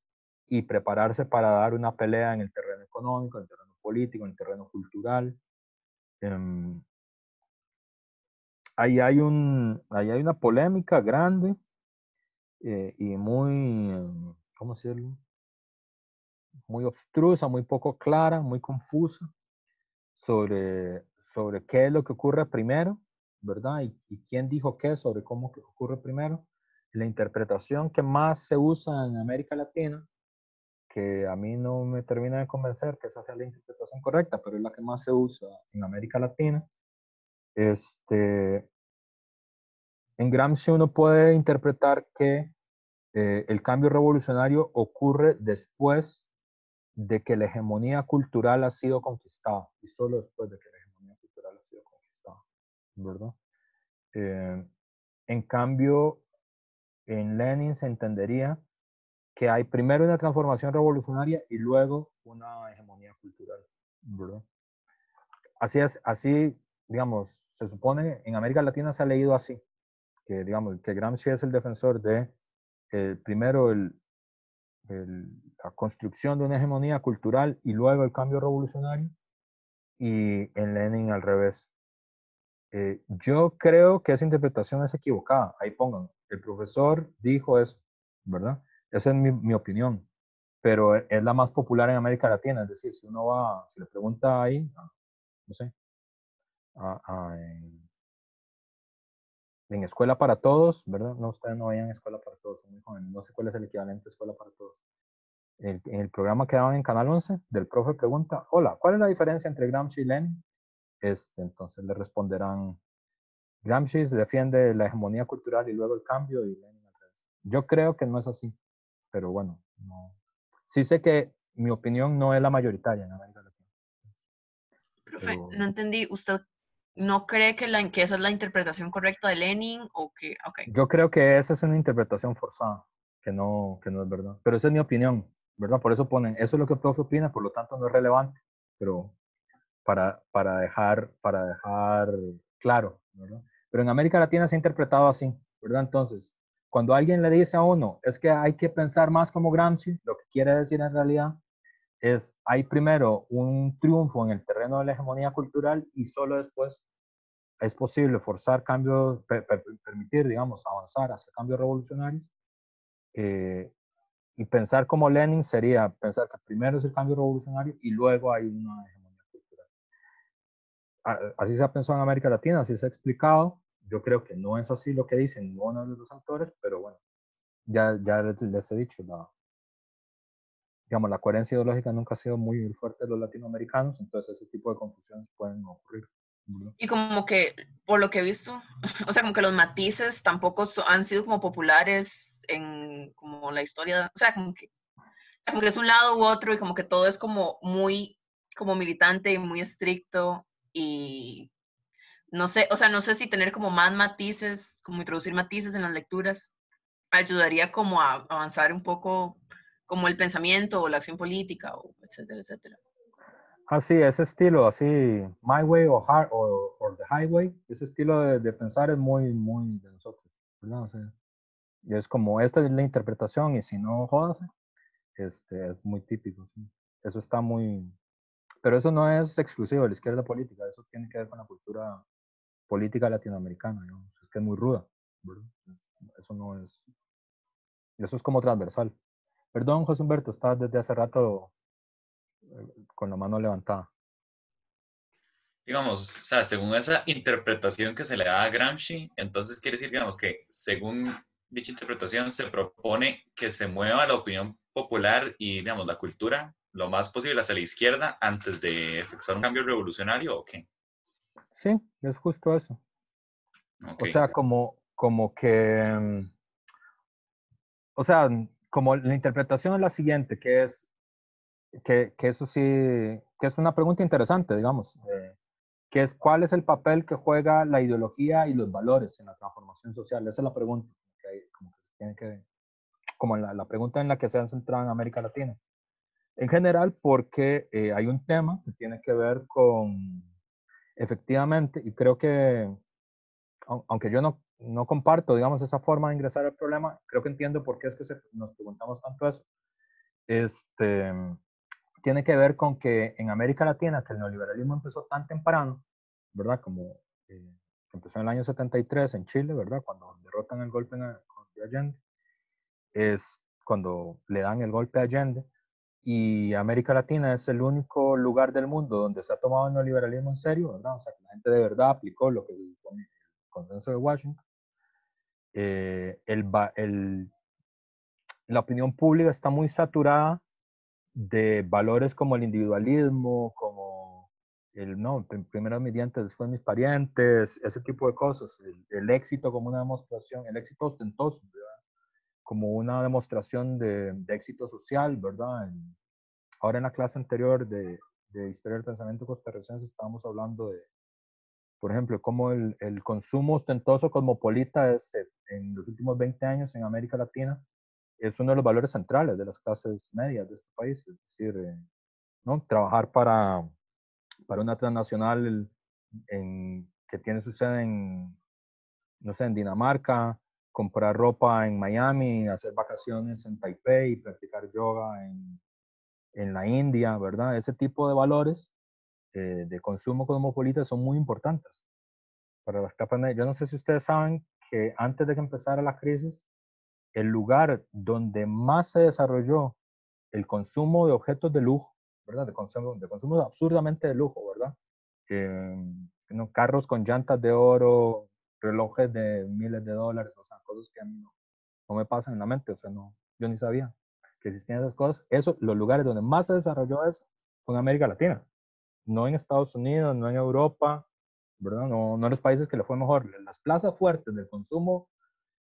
y prepararse para dar una pelea en el terreno económico, en el terreno político, en el terreno cultural. Ahí hay una polémica grande y muy, ¿cómo decirlo? Muy obstrusa, muy poco clara, muy confusa sobre qué es lo que ocurre primero, ¿verdad? Y quién dijo qué sobre cómo que ocurre primero. La interpretación que más se usa en América Latina, que a mí no me termina de convencer que esa sea la interpretación correcta, pero es la que más se usa en América Latina. En Gramsci uno puede interpretar que el cambio revolucionario ocurre después de que la hegemonía cultural ha sido conquistada y solo después de que la hegemonía cultural ha sido conquistada, ¿verdad? Eh, en cambio, en Lenin se entendería que hay primero una transformación revolucionaria y luego una hegemonía cultural, ¿verdad? Así es, así, digamos, se supone en América Latina se ha leído así, que digamos, que Gramsci es el defensor de primero la construcción de una hegemonía cultural y luego el cambio revolucionario, y en Lenin al revés. Yo creo que esa interpretación es equivocada. Ahí pongan, el profesor dijo eso, ¿verdad? Esa es mi opinión, pero es la más popular en América Latina. Es decir, si uno va, si le pregunta ahí, no sé, en Escuela para Todos, ¿verdad? No, ustedes no vayan a Escuela para Todos, son muy jóvenes. No sé cuál es el equivalente a Escuela para Todos. En el programa que daban en Canal 11, del profe pregunta, hola, ¿cuál es la diferencia entre Gramsci y Lenin? Entonces le responderán, Gramsci defiende la hegemonía cultural y luego el cambio y Lenin al revés. Yo creo que no es así, pero bueno, no. Sí sé que mi opinión no es la mayoritaria en América Latina. Profe, Pero no entendí. ¿Usted no cree que, que esa es la interpretación correcta de Lenin o que, ok? yo creo que esa es una interpretación forzada, que no es verdad. Pero esa es mi opinión, ¿verdad? Por eso ponen, eso es lo que el profe opina, por lo tanto no es relevante, pero para dejar claro, ¿verdad? Pero en América Latina se ha interpretado así, ¿verdad? Entonces, cuando alguien le dice a uno, es que hay que pensar más como Gramsci, lo que quiere decir en realidad es, hay primero un triunfo en el terreno de la hegemonía cultural y solo después es posible forzar cambios, permitir, digamos, avanzar hacia cambios revolucionarios. Eh, y pensar como Lenin sería pensar que primero es el cambio revolucionario y luego hay una hegemonía cultural. Así se ha pensado en América Latina, así se ha explicado. Yo creo que no es así lo que dicen ninguno de los dos autores, pero bueno, ya les he dicho, digamos, la coherencia ideológica nunca ha sido muy fuerte de los latinoamericanos, entonces ese tipo de confusiones pueden ocurrir, ¿verdad? Y como que, por lo que he visto, o sea, como que los matices tampoco han sido como populares en como la historia, o sea, como que es un lado u otro y como que todo es como muy como militante y muy estricto y no sé, o sea, no sé si tener como más matices, como introducir matices en las lecturas ayudaría como a avanzar un poco como el pensamiento o la acción política o etcétera, etcétera. Así, ese estilo, así, My Way o highway, ese estilo de pensar es muy, muy de nosotros, ¿verdad? O sea, y es como, esta es la interpretación y si no, jódase, es muy típico, ¿sí? Eso está muy, pero eso no es exclusivo de la izquierda política, eso tiene que ver con la cultura política latinoamericana, ¿no? Es que es muy ruda, ¿verdad? Eso no es, eso es como transversal. Perdón, José Humberto, estás desde hace rato con la mano levantada. Digamos, o sea, según esa interpretación que se le da a Gramsci, entonces quiere decir, digamos, que según dicha interpretación se propone que se mueva la opinión popular y, digamos, la cultura lo más posible hacia la izquierda antes de efectuar un cambio revolucionario, ¿o qué? Sí, es justo eso. Ok. O sea, como que, o sea, como la interpretación es la siguiente, que es, que eso sí, que es una pregunta interesante, digamos, que es cuál es el papel que juega la ideología y los valores en la transformación social. Esa es la pregunta, como que se tiene que, como la pregunta en la que se han centrado en América Latina. En general, porque hay un tema que tiene que ver con, efectivamente, y creo que, aunque yo no comparto, digamos, esa forma de ingresar al problema, creo que entiendo por qué es que nos preguntamos tanto eso. Este, tiene que ver con que en América Latina, que el neoliberalismo empezó tan temprano, ¿verdad? Como empezó en el año 73 en Chile, ¿verdad? Cuando derrotan el golpe de Allende, es cuando le dan el golpe a Allende, y América Latina es el único lugar del mundo donde se ha tomado el neoliberalismo en serio, ¿verdad? O sea, que la gente de verdad aplicó lo que se supone el consenso de Washington. Eh, el, el, la opinión pública está muy saturada de valores como el individualismo, como el, no, primero mis dientes, después mis parientes, ese tipo de cosas, el éxito como una demostración, el éxito ostentoso, ¿verdad? Como una demostración de éxito social, ¿verdad? Ahora en la clase anterior de Historia del Pensamiento Costarricense estábamos hablando de, por ejemplo, cómo el consumo ostentoso cosmopolita es, en los últimos 20 años en América Latina es uno de los valores centrales de las clases medias de este país, es decir, ¿no? Trabajar para una transnacional que tiene su sede en, no sé, en Dinamarca, comprar ropa en Miami, hacer vacaciones en Taipei, practicar yoga en la India, ¿verdad? Ese tipo de valores de consumo cosmopolita son muy importantes para las capas medias. Yo no sé si ustedes saben que antes de que empezara la crisis, el lugar donde más se desarrolló el consumo de objetos de lujo, ¿verdad? De consumo absurdamente de lujo, ¿verdad? ¿No? Carros con llantas de oro, relojes de miles de dólares, o sea, cosas que a mí no me pasan en la mente, o sea, no, yo ni sabía que existían esas cosas. Eso, los lugares donde más se desarrolló eso fue en América Latina, no en Estados Unidos, no en Europa, ¿verdad? No en los países que le fue mejor. Las plazas fuertes del consumo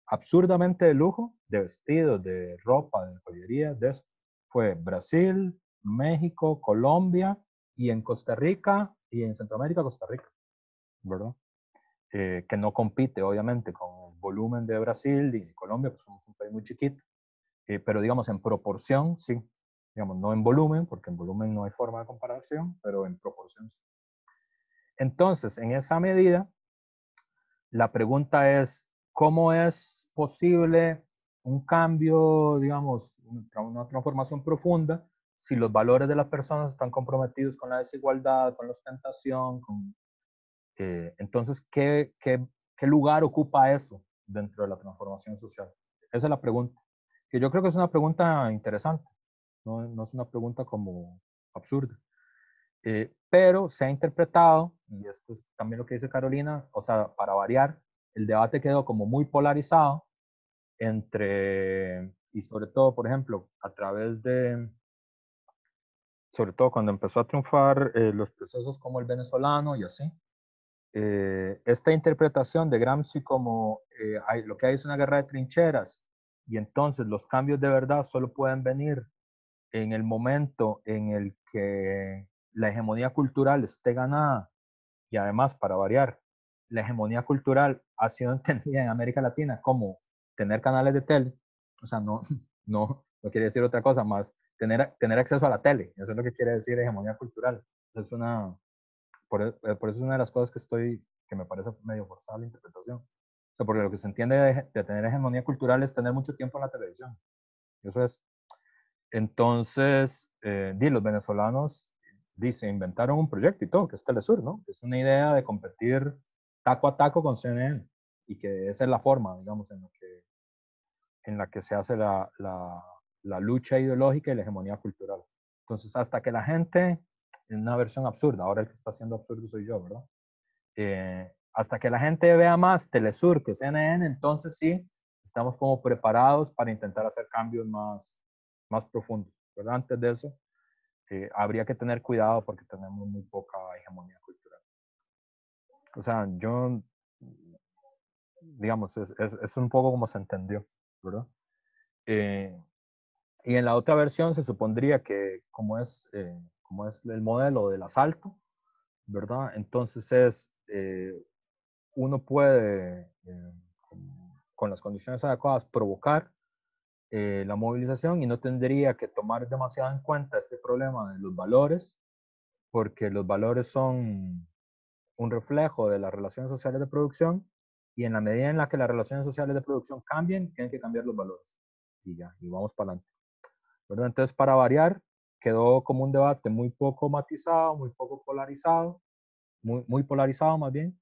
absurdamente de lujo, de vestidos, de ropa, de joyería, de eso, fue Brasil, México, Colombia y en Costa Rica y en Centroamérica, Costa Rica, ¿verdad? Que no compite obviamente con el volumen de Brasil y Colombia, pues somos un país muy chiquito, pero digamos en proporción, sí, digamos, no en volumen, porque en volumen no hay forma de comparación, pero en proporción sí. Entonces, en esa medida, la pregunta es, ¿cómo es posible un cambio, digamos, una transformación profunda si los valores de las personas están comprometidos con la desigualdad, con la ostentación? Entonces, ¿qué lugar ocupa eso dentro de la transformación social? Esa es la pregunta, que yo creo que es una pregunta interesante, no es una pregunta como absurda. Pero se ha interpretado, y esto es también lo que dice Carolina, o sea, para variar, el debate quedó como muy polarizado entre, y sobre todo, por ejemplo, a través de, sobre todo cuando empezó a triunfar los procesos como el venezolano y así, esta interpretación de Gramsci como lo que hay es una guerra de trincheras y entonces los cambios de verdad solo pueden venir en el momento en el que la hegemonía cultural esté ganada y además, para variar, la hegemonía cultural ha sido entendida en América Latina como tener canales de tele, o sea, no quiere decir otra cosa más, tener acceso a la tele, eso es lo que quiere decir hegemonía cultural. Es una por eso es una de las cosas que me parece medio forzada la interpretación. O sea, porque lo que se entiende de tener hegemonía cultural es tener mucho tiempo en la televisión. Eso es. Entonces, los venezolanos se inventaron un proyecto y todo, que es Telesur, ¿no? Que es una idea de competir taco a taco con CNN y que esa es la forma, digamos, en la que se hace la lucha ideológica y la hegemonía cultural. Entonces, hasta que la gente, en una versión absurda, ahora el que está haciendo absurdo soy yo, ¿verdad? Hasta que la gente vea más Telesur que CNN, entonces sí, estamos como preparados para intentar hacer cambios más profundos, ¿verdad? Antes de eso, habría que tener cuidado porque tenemos muy poca hegemonía cultural. O sea, yo, digamos, es un poco como se entendió, ¿verdad? Y en la otra versión se supondría que como es el modelo del asalto, ¿verdad? Entonces uno puede, con las condiciones adecuadas, provocar la movilización y no tendría que tomar demasiado en cuenta este problema de los valores, porque los valores son un reflejo de las relaciones sociales de producción y en la medida en la que las relaciones sociales de producción cambien, tienen que cambiar los valores. Y ya, y vamos para adelante. ¿Verdad? Entonces, para variar, quedó como un debate muy poco matizado, muy poco polarizado, muy polarizado más bien,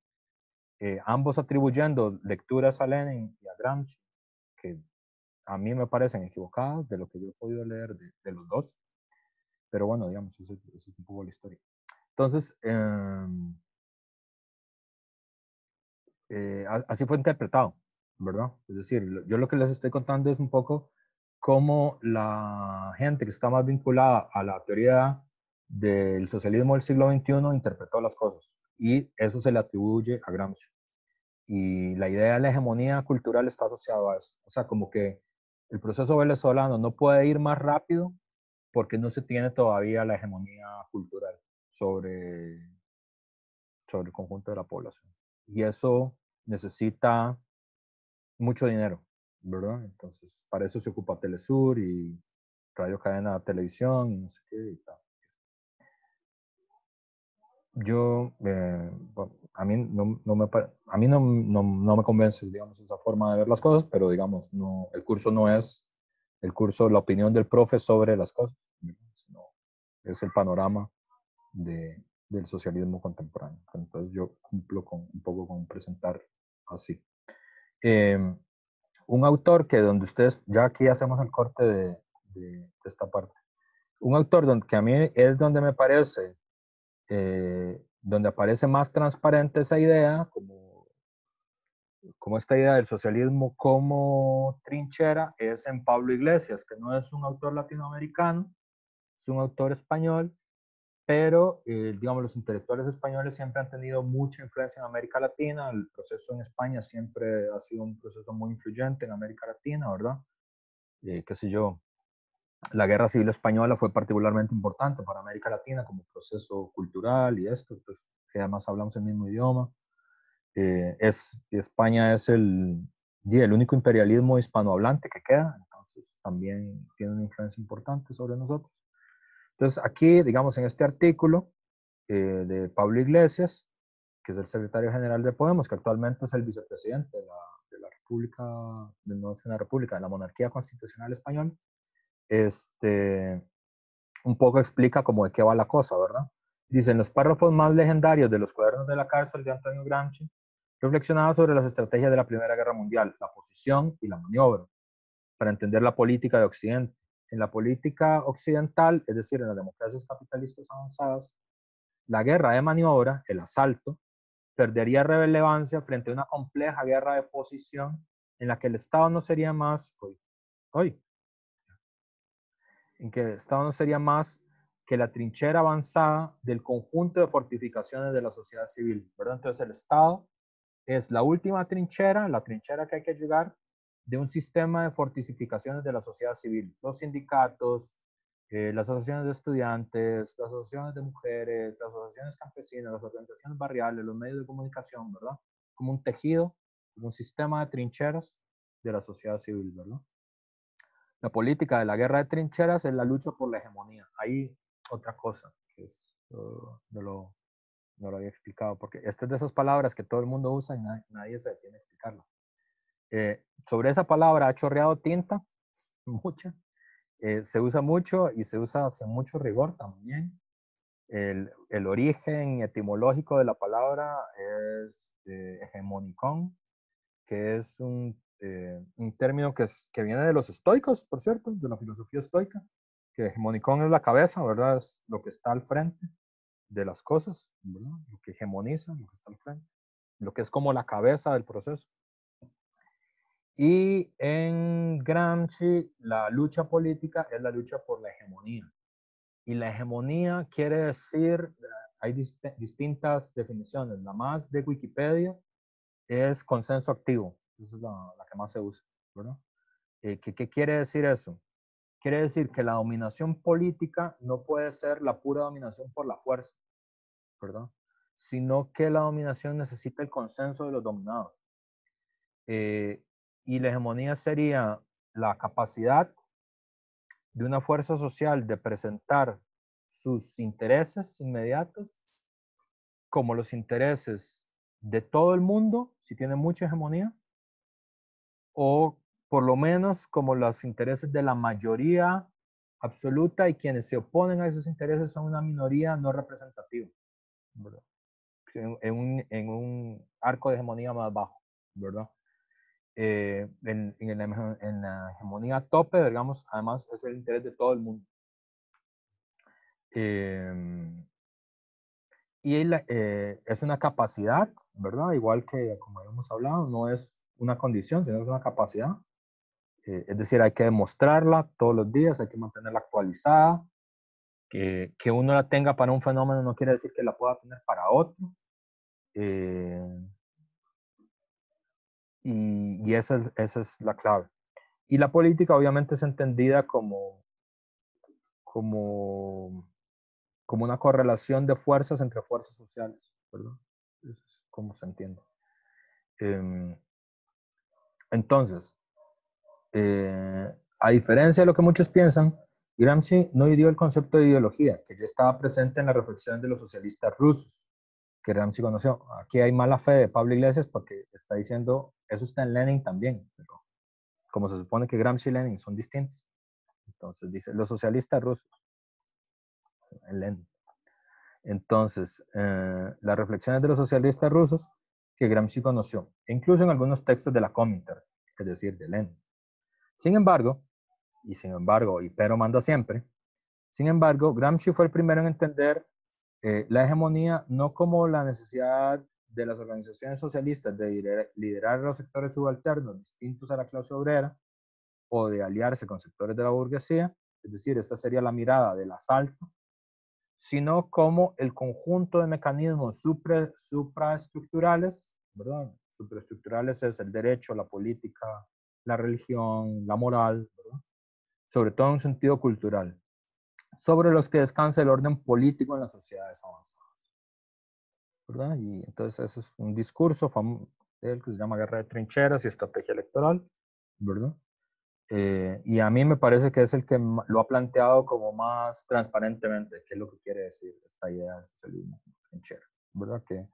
ambos atribuyendo lecturas a Lenin y a Gramsci, que a mí me parecen equivocadas de lo que yo he podido leer de los dos, pero bueno, digamos, esa es un poco la historia. Entonces, así fue interpretado, ¿verdad? Es decir, yo lo que les estoy contando es un poco cómo la gente que está más vinculada a la teoría del socialismo del siglo XXI interpretó las cosas, y eso se le atribuye a Gramsci. Y la idea de la hegemonía cultural está asociada a eso. O sea, como que el proceso venezolano no puede ir más rápido porque no se tiene todavía la hegemonía cultural sobre el conjunto de la población. Y eso necesita mucho dinero, ¿verdad? Entonces, para eso se ocupa Telesur y Radio Cadena Televisión y no sé qué y tal. Yo, a mí, no me convence, digamos, esa forma de ver las cosas, pero digamos, el curso no es el curso, la opinión del profe sobre las cosas, sino es el panorama del socialismo contemporáneo. Entonces yo cumplo un poco con presentar así. Un autor que donde ustedes, ya aquí hacemos el corte de esta parte, un autor que a mí es donde me parece donde aparece más transparente esa idea, como esta idea del socialismo como trinchera, es en Pablo Iglesias, que no es un autor latinoamericano, es un autor español, pero digamos, los intelectuales españoles siempre han tenido mucha influencia en América Latina, el proceso en España siempre ha sido un proceso muy influyente en América Latina, ¿verdad? Qué sé yo, la Guerra Civil Española fue particularmente importante para América Latina como proceso cultural y esto, pues, que además hablamos el mismo idioma. España es el único imperialismo hispanohablante que queda, entonces también tiene una influencia importante sobre nosotros. Entonces aquí, digamos, en este artículo de Pablo Iglesias, que es el secretario general de Podemos, que actualmente es el vicepresidente de la República, no es una república, de la monarquía constitucional española, un poco explica cómo de qué va la cosa, ¿verdad? Dice, en los párrafos más legendarios de los cuadernos de la cárcel de Antonio Gramsci, reflexionaba sobre las estrategias de la Primera Guerra Mundial, la posición y la maniobra, para entender la política de Occidente. En la política occidental, es decir, en las democracias capitalistas avanzadas, la guerra de maniobra, el asalto, perdería relevancia frente a una compleja guerra de posición en la que el Estado no sería más, en que el Estado no sería más que la trinchera avanzada del conjunto de fortificaciones de la sociedad civil, ¿verdad? Entonces el Estado es la última trinchera, la trinchera que hay que llegar de un sistema de fortificaciones de la sociedad civil, los sindicatos, las asociaciones de estudiantes, las asociaciones de mujeres, las asociaciones campesinas, las organizaciones barriales, los medios de comunicación, ¿verdad? Como un tejido, como un sistema de trincheras de la sociedad civil, ¿verdad? La política de la guerra de trincheras es la lucha por la hegemonía. Hay otra cosa que es de lo no lo había explicado, porque esta es de esas palabras que todo el mundo usa y nadie se detiene a explicarlo. Sobre esa palabra ha chorreado tinta, mucha. Se usa mucho y se usa sin mucho rigor también. El origen etimológico de la palabra es hegemonicón, que es un término que viene de los estoicos, por cierto, de la filosofía estoica, que hegemonicón es la cabeza, ¿verdad? Es lo que está al frente de las cosas, ¿verdad? Lo que hegemoniza, lo que está al frente, lo que es como la cabeza del proceso. Y en Gramsci, la lucha política es la lucha por la hegemonía. Y la hegemonía quiere decir, hay distintas definiciones. La más de Wikipedia es consenso activo. Esa es la que más se usa, ¿verdad? ¿Qué quiere decir eso? Quiere decir que la dominación política no puede ser la pura dominación por la fuerza, ¿verdad? Sino que la dominación necesita el consenso de los dominados. Y la hegemonía sería la capacidad de una fuerza social de presentar sus intereses inmediatos como los intereses de todo el mundo, si tiene mucha hegemonía, o por lo menos como los intereses de la mayoría absoluta, y quienes se oponen a esos intereses son una minoría no representativa, ¿verdad? En un arco de hegemonía más bajo, ¿verdad? En la hegemonía a tope, digamos, además es el interés de todo el mundo. Es una capacidad, ¿verdad? Igual que como hemos hablado, no es una condición, sino es una capacidad. Es decir, hay que demostrarla todos los días, hay que mantenerla actualizada. Que uno la tenga para un fenómeno no quiere decir que la pueda tener para otro. Y esa es la clave. Y la política obviamente es entendida como una correlación de fuerzas entre fuerzas sociales, ¿verdad? Eso es como se entiende. Entonces, a diferencia de lo que muchos piensan, Gramsci no dio el concepto de ideología, que ya estaba presente en la reflexión de los socialistas rusos, que Gramsci conoció. Aquí hay mala fe de Pablo Iglesias porque está diciendo, eso está en Lenin también, pero como se supone que Gramsci y Lenin son distintos, entonces dice, los socialistas rusos, en Lenin. Entonces, las reflexiones de los socialistas rusos que Gramsci conoció, incluso en algunos textos de la Comintern, es decir, de Lenin. Sin embargo, pero manda siempre, sin embargo, Gramsci fue el primero en entender la hegemonía no como la necesidad de las organizaciones socialistas de liderar los sectores subalternos distintos a la clase obrera o de aliarse con sectores de la burguesía, es decir, esta sería la mirada del asalto, sino como el conjunto de mecanismos supraestructurales, ¿verdad? Supraestructurales es el derecho, la política, la religión, la moral, ¿verdad? Sobre todo en un sentido cultural, sobre los que descansa el orden político en las sociedades avanzadas, ¿verdad? Y entonces eso es un discurso que se llama Guerra de Trincheras y Estrategia Electoral, ¿verdad? Y a mí me parece que es el que lo ha planteado como más transparentemente, qué es lo que quiere decir esta idea del socialismo trinchera, ¿verdad? Que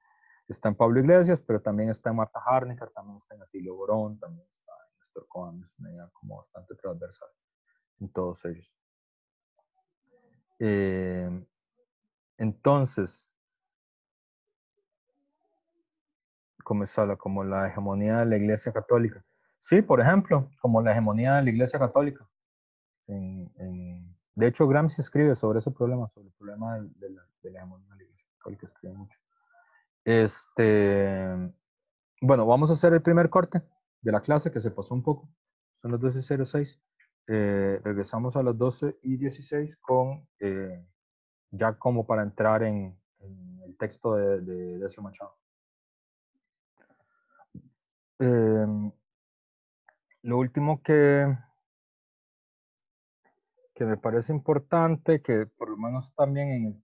está en Pablo Iglesias, pero también está en Marta Harnecker, también está en Atilio Borón, también está en Néstor Cohen, es una idea como bastante transversal en todos ellos. Entonces, como la hegemonía de la Iglesia Católica. Sí, por ejemplo, como la hegemonía de la Iglesia Católica. De hecho, Gramsci escribe sobre ese problema, sobre el problema de la hegemonía de la Iglesia Católica, escribe mucho. Bueno, vamos a hacer el primer corte de la clase, que se pasó un poco. Son las 12:06. Regresamos a las 12:16 con, ya como para entrar en el texto de Decio Machado. Lo último que me parece importante, que por lo menos también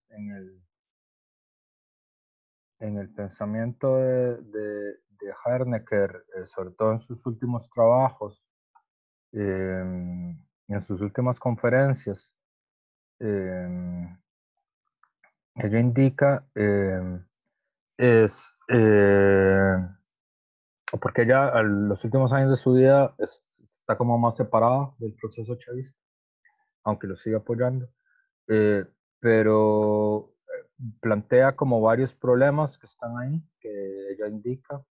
en el pensamiento de Harnecker, sobre todo en sus últimos trabajos, en sus últimas conferencias, ella indica es porque ella a los últimos años de su vida está como más separada del proceso chavista, aunque lo sigue apoyando, eh, pero plantea como varios problemas que están ahí, que ella indica.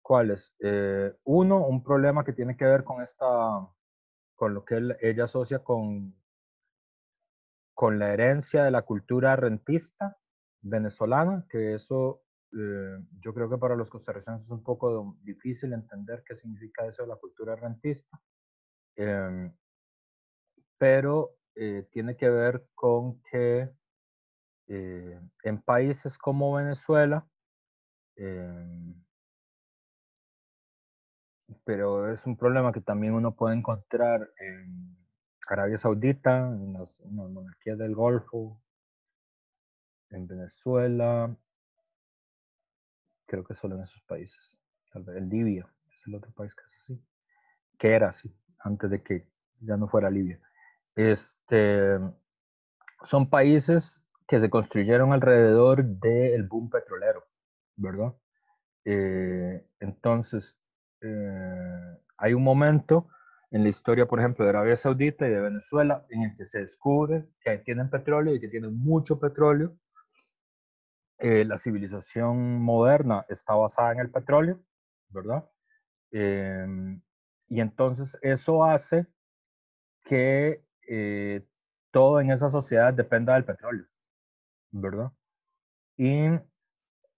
¿Cuáles? Uno, un problema que tiene que ver con lo que ella asocia con la herencia de la cultura rentista venezolana, que eso yo creo que para los costarricenses es un poco difícil entender qué significa eso de la cultura rentista, eh, pero tiene que ver con que en países como Venezuela, eh, pero es un problema que también uno puede encontrar en Arabia Saudita, en las monarquías del Golfo, en Venezuela, creo que solo en esos países. Tal vez en Libia, es el otro país que es así, que era así, antes de que ya no fuera Libia. Son países que se construyeron alrededor del boom petrolero, ¿verdad? Entonces, hay un momento en la historia, por ejemplo, de Arabia Saudita y de Venezuela, en el que se descubre que tienen petróleo y que tienen mucho petróleo. La civilización moderna está basada en el petróleo, ¿verdad? Y entonces eso hace que todo en esa sociedad dependa del petróleo, ¿verdad? Y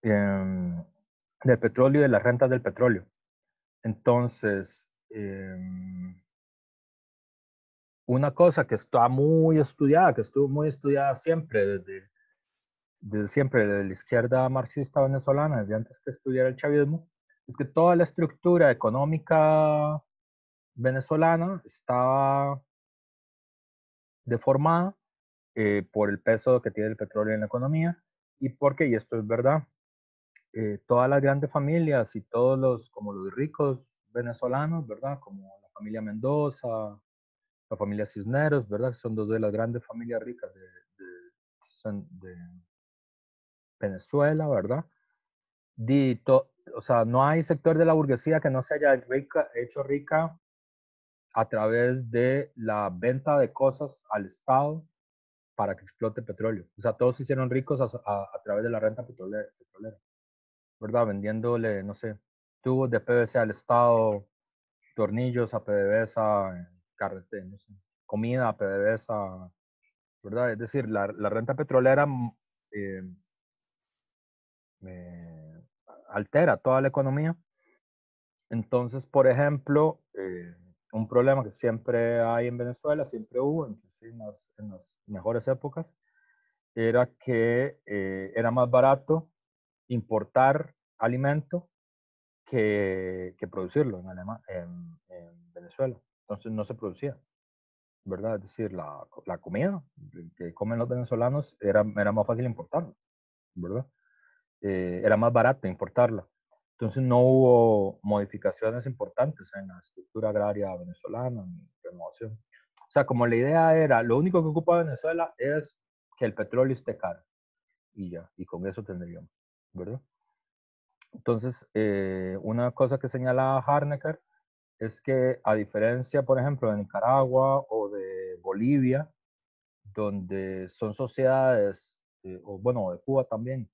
del petróleo y de las rentas del petróleo. Entonces, una cosa que está muy estudiada, que estuvo muy estudiada siempre, desde siempre, desde la izquierda marxista venezolana, desde antes que estudiara el chavismo, es que toda la estructura económica venezolana estaba deformada por el peso que tiene el petróleo en la economía y porque, y esto es verdad, todas las grandes familias y todos los, como los ricos venezolanos, ¿verdad? Como la familia Mendoza, la familia Cisneros, ¿verdad? Que son dos de las grandes familias ricas de Venezuela, ¿verdad? O sea, no hay sector de la burguesía que no se haya hecho rica a través de la venta de cosas al Estado para que explote petróleo. O sea, todos se hicieron ricos a través de la renta petrolera, ¿verdad? Vendiéndole, no sé, tubos de PVC al Estado, tornillos a PDVSA, carretera, no sé, comida a PDVSA, ¿verdad? Es decir, la renta petrolera eh, altera toda la economía. Entonces, por ejemplo, un problema que siempre hay en Venezuela, siempre hubo, inclusive en las mejores épocas, era que era más barato importar alimento que producirlo en Venezuela. Entonces no se producía, ¿verdad? Es decir, la comida que comen los venezolanos era más fácil importarla, ¿verdad? Era más barato importarla. Entonces no hubo modificaciones importantes en la estructura agraria venezolana ni renovación. O sea, como la idea era, lo único que ocupa Venezuela es que el petróleo esté caro y ya, y con eso tendríamos, ¿verdad? Entonces, una cosa que señala Harnecker es que a diferencia, por ejemplo, de Nicaragua o de Bolivia, donde son sociedades, o bueno, de Cuba también,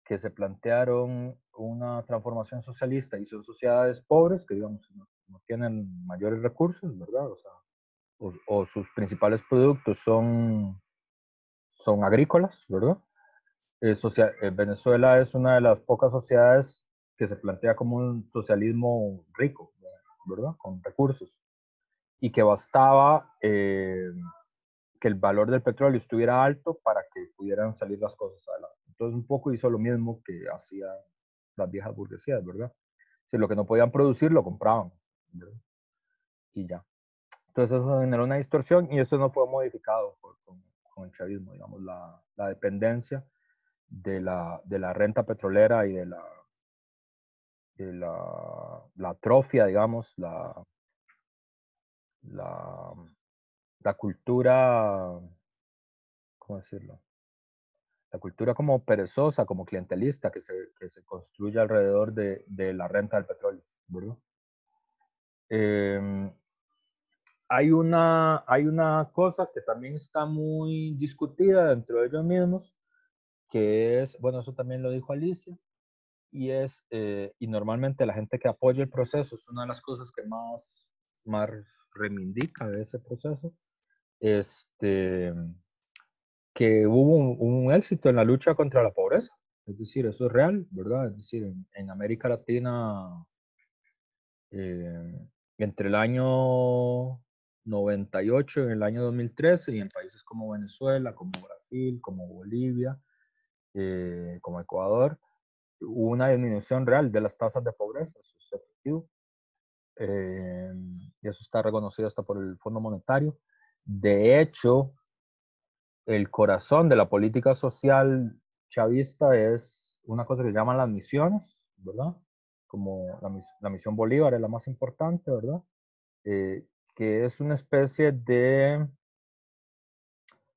que se plantearon una transformación socialista y son sociedades pobres, que digamos no tienen mayores recursos, ¿verdad? O sea, o sus principales productos son agrícolas, ¿verdad? Venezuela es una de las pocas sociedades que se plantea como un socialismo rico, ¿verdad? Con recursos. Y que bastaba que el valor del petróleo estuviera alto para que pudieran salir las cosas adelante. Entonces un poco hizo lo mismo que hacían las viejas burguesías, ¿verdad? Si lo que no podían producir lo compraban, ¿verdad? Y ya. Entonces eso generó una distorsión y eso no fue modificado con el chavismo, digamos, la dependencia de la renta petrolera y la atrofia, digamos, la, la cultura, ¿cómo decirlo? La cultura como perezosa, como clientelista, que se construye alrededor de la renta del petróleo, ¿verdad? Hay una cosa que también está muy discutida dentro de ellos mismos, que es, bueno, eso también lo dijo Alicia, y normalmente la gente que apoya el proceso es una de las cosas que más reivindica de ese proceso, que hubo un éxito en la lucha contra la pobreza. Es decir, eso es real, ¿verdad? Es decir, en América Latina, entre el año 98 y el año 2013, y en países como Venezuela, como Brasil, como Bolivia, como Ecuador, hubo una disminución real de las tasas de pobreza, eso es efectivo, y eso está reconocido hasta por el Fondo Monetario. De hecho, el corazón de la política social chavista es una cosa que llaman las misiones, ¿verdad? Como la misión Bolívar es la más importante, ¿verdad? Que es una especie de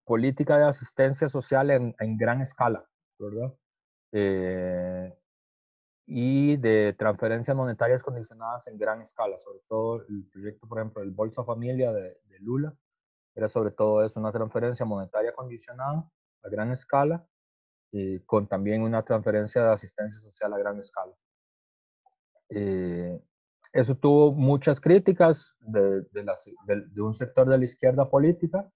política de asistencia social en gran escala, ¿verdad? Eh, y de transferencias monetarias condicionadas en gran escala, sobre todo el proyecto, por ejemplo, el Bolsa Familia de Lula, era sobre todo eso, una transferencia monetaria condicionada a gran escala, con también una transferencia de asistencia social a gran escala. Eso tuvo muchas críticas de un sector de la izquierda política,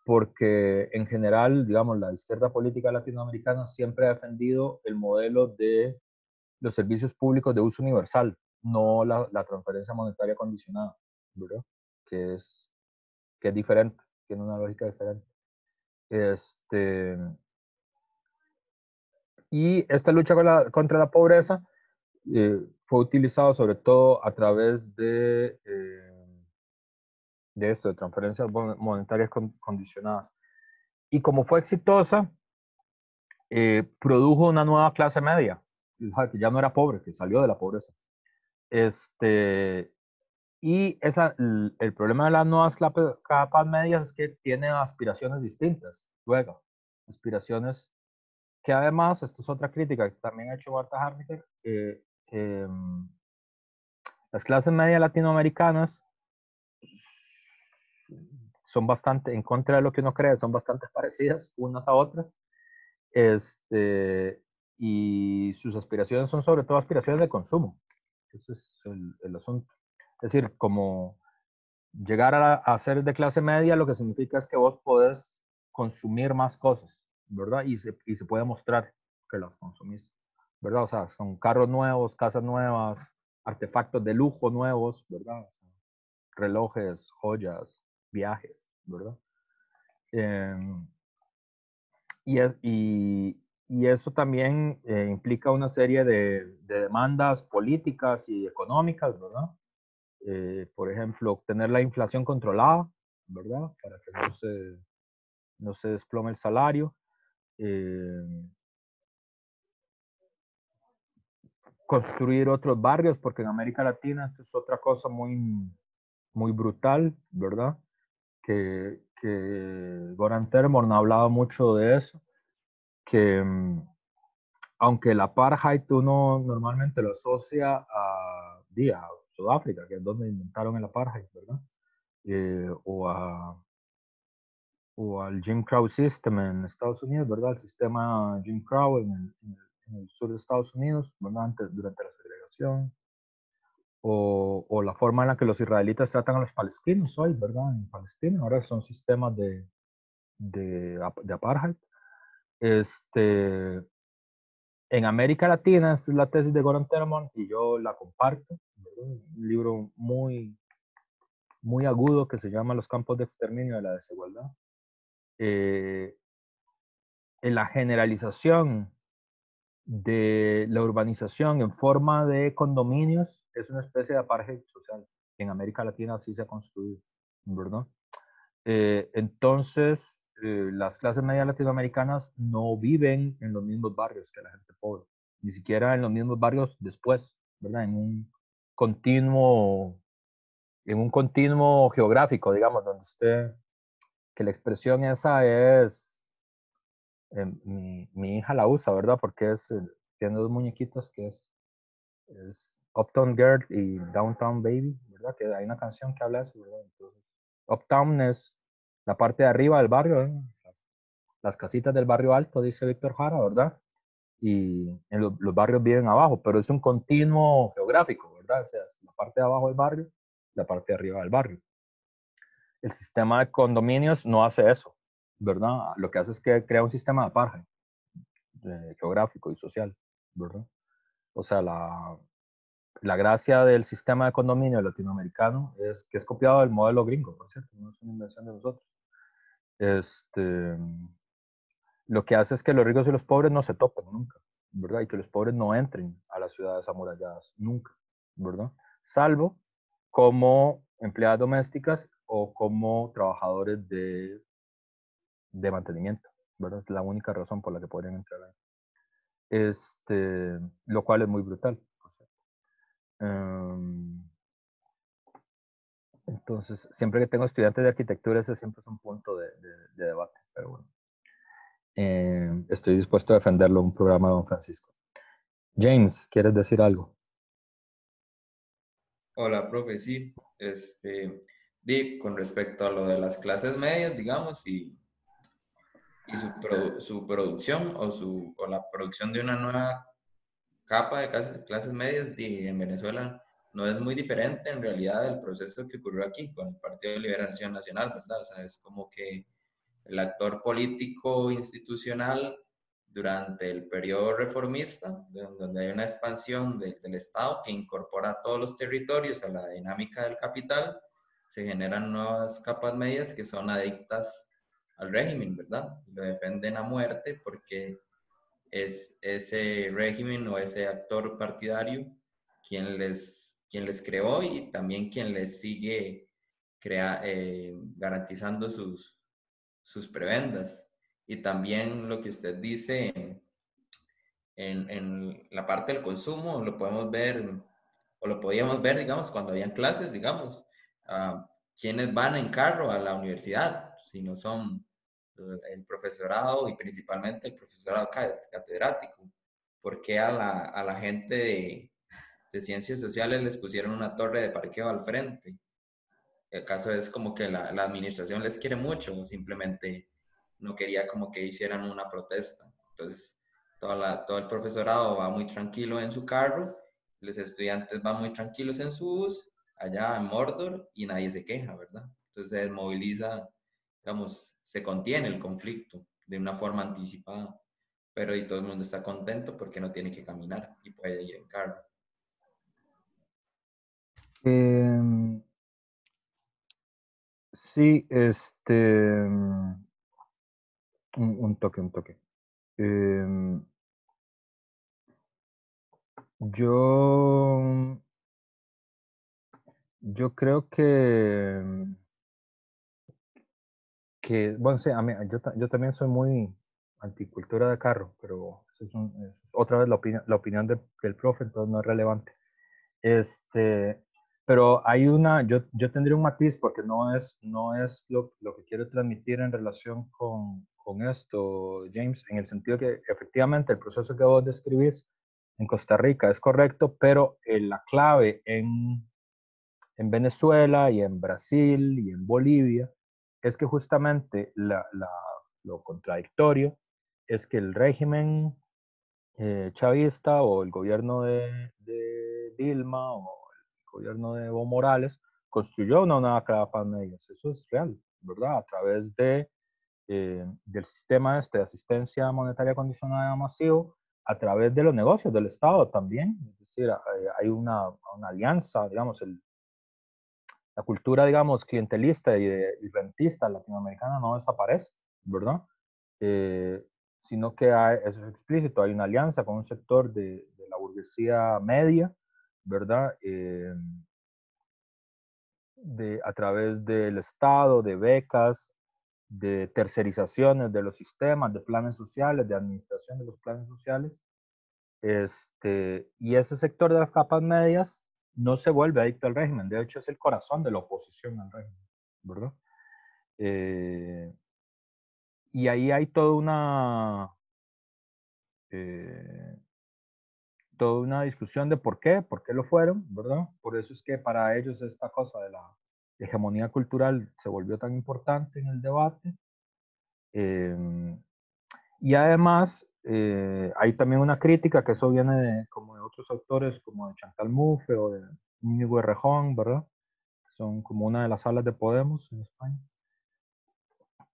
porque en general, digamos, la izquierda política latinoamericana siempre ha defendido el modelo de los servicios públicos de uso universal, no la transferencia monetaria condicionada, ¿verdad? Que es diferente, tiene una lógica diferente. Y esta lucha contra la pobreza fue utilizado sobre todo a través de esto, de transferencias monetarias condicionadas. Y como fue exitosa, produjo una nueva clase media, que ya no era pobre, que salió de la pobreza. Y el problema de las nuevas capas medias es que tiene aspiraciones distintas, luego, aspiraciones que además, esto es otra crítica que también ha hecho Marta Harnecker, las clases medias latinoamericanas son bastante, en contra de lo que uno cree, son bastante parecidas unas a otras, y sus aspiraciones son sobre todo aspiraciones de consumo. Ese es el asunto. Es decir, como llegar a ser de clase media, lo que significa es que vos podés consumir más cosas, ¿verdad? Y se puede mostrar que las consumís, ¿verdad? O sea, son carros nuevos, casas nuevas, artefactos de lujo nuevos, ¿verdad? Relojes, joyas, viajes, ¿verdad? Y eso también implica una serie de demandas políticas y económicas, ¿verdad? Por ejemplo, obtener la inflación controlada, ¿verdad? Para que no se desplome el salario. Construir otros barrios, porque en América Latina esto es otra cosa muy brutal, ¿verdad? Que Goran Termon ha hablado mucho de eso, que aunque el apartheid uno normalmente lo asocia a Sudáfrica, que es donde inventaron el apartheid, ¿verdad? O al Jim Crow System en Estados Unidos, ¿verdad? El sistema Jim Crow en el sur de Estados Unidos, ¿verdad? Durante la segregación. O la forma en la que los israelitas tratan a los palestinos hoy, ¿verdad? En Palestina, ahora son sistemas de apartheid. En América Latina, esta es la tesis de Goran Termon y yo la comparto, ¿verdad? Un libro muy agudo que se llama Los campos de exterminio de la desigualdad. En la generalización de la urbanización en forma de condominios es una especie de apartheid social. En América Latina así se ha construido, ¿verdad? Entonces, las clases medias latinoamericanas no viven en los mismos barrios que la gente pobre, ni siquiera en los mismos barrios después, ¿verdad? Continuo, en un continuo geográfico, digamos, donde que la expresión esa es Mi hija la usa, ¿verdad? Porque tiene dos muñequitos que es Uptown Girl y Downtown Baby, ¿verdad? Que hay una canción que habla de eso, ¿verdad? Entonces, Uptown es la parte de arriba del barrio, ¿eh? Las casitas del barrio alto, dice Víctor Jara, ¿verdad? Y en los barrios viven abajo, pero es un continuo geográfico, ¿verdad? O sea, la parte de abajo del barrio, la parte de arriba del barrio. El sistema de condominios no hace eso, ¿verdad? Lo que hace es que crea un sistema de apartheid geográfico y social, ¿verdad? O sea, la gracia del sistema de condominio latinoamericano es que es copiado del modelo gringo, por cierto, no es una invención de nosotros. Lo que hace es que los ricos y los pobres no se topen nunca, ¿verdad? Y que los pobres no entren a las ciudades amuralladas nunca, ¿verdad? Salvo como empleadas domésticas o como trabajadores de mantenimiento, ¿verdad? Es la única razón por la que podrían entrar ahí. Lo cual es muy brutal. O sea, entonces, siempre que tengo estudiantes de arquitectura, ese siempre es un punto de debate, pero bueno. Estoy dispuesto a defenderlo en un programa de Don Francisco. James, ¿quieres decir algo? Hola, profe, sí. Con respecto a lo de las clases medias, digamos, y su producción o la producción de una nueva capa de clases medias en Venezuela no es muy diferente en realidad del proceso que ocurrió aquí con el Partido de Liberación Nacional, ¿verdad? O sea, es como que el actor político institucional durante el periodo reformista, donde hay una expansión del Estado que incorpora todos los territorios a la dinámica del capital, se generan nuevas capas medias que son adictas al régimen, ¿verdad? Lo defienden a muerte porque es ese régimen o ese actor partidario quien les creó y también quien les sigue garantizando sus prebendas. Y también lo que usted dice en la parte del consumo, lo podemos ver, o lo podíamos ver, digamos, cuando habían clases, digamos, quienes van en carro a la universidad, si no son el profesorado y principalmente el profesorado catedrático. ¿Por qué a la gente de ciencias sociales les pusieron una torre de parqueo al frente? El caso es como que la administración les quiere mucho, o simplemente no quería como que hicieran una protesta. Entonces, todo el profesorado va muy tranquilo en su carro, los estudiantes van muy tranquilos en su bus, allá en Mordor, y nadie se queja, ¿verdad? Entonces se desmoviliza, digamos, se contiene el conflicto de una forma anticipada, pero y todo el mundo está contento porque no tiene que caminar y puede ir en carro. Sí, un toque. Yo creo bueno, sí, yo también soy muy anticultura de carro, pero eso es otra vez la opinión del profe, entonces no es relevante. Pero yo tendría un matiz porque no es lo que quiero transmitir en relación con esto, James, en el sentido que efectivamente el proceso que vos describís en Costa Rica es correcto, pero la clave en Venezuela y en Brasil y en Bolivia es que justamente lo contradictorio es que el régimen chavista o el gobierno de Dilma o el gobierno de Evo Morales construyó una nueva capa de medios. Eso es real, ¿verdad? A través del sistema de asistencia monetaria condicionada masivo, a través de los negocios del Estado también. Es decir, hay una alianza, digamos, la cultura, digamos, clientelista y rentista latinoamericana no desaparece, ¿verdad? Sino que eso es explícito, hay una alianza con un sector de la burguesía media, ¿verdad? A través del Estado, de becas, de tercerizaciones de los sistemas, de planes sociales, de administración de los planes sociales. Y ese sector de las capas medias no se vuelve adicto al régimen, de hecho es el corazón de la oposición al régimen, ¿verdad? y ahí hay toda una discusión de por qué lo fueron, ¿verdad? Por eso es que para ellos esta cosa de la hegemonía cultural se volvió tan importante en el debate. Y además, hay también una crítica, que eso viene como de otros autores, como de Chantal Mouffe o de Íñigo Errejón, ¿verdad? Que son como una de las alas de Podemos en España.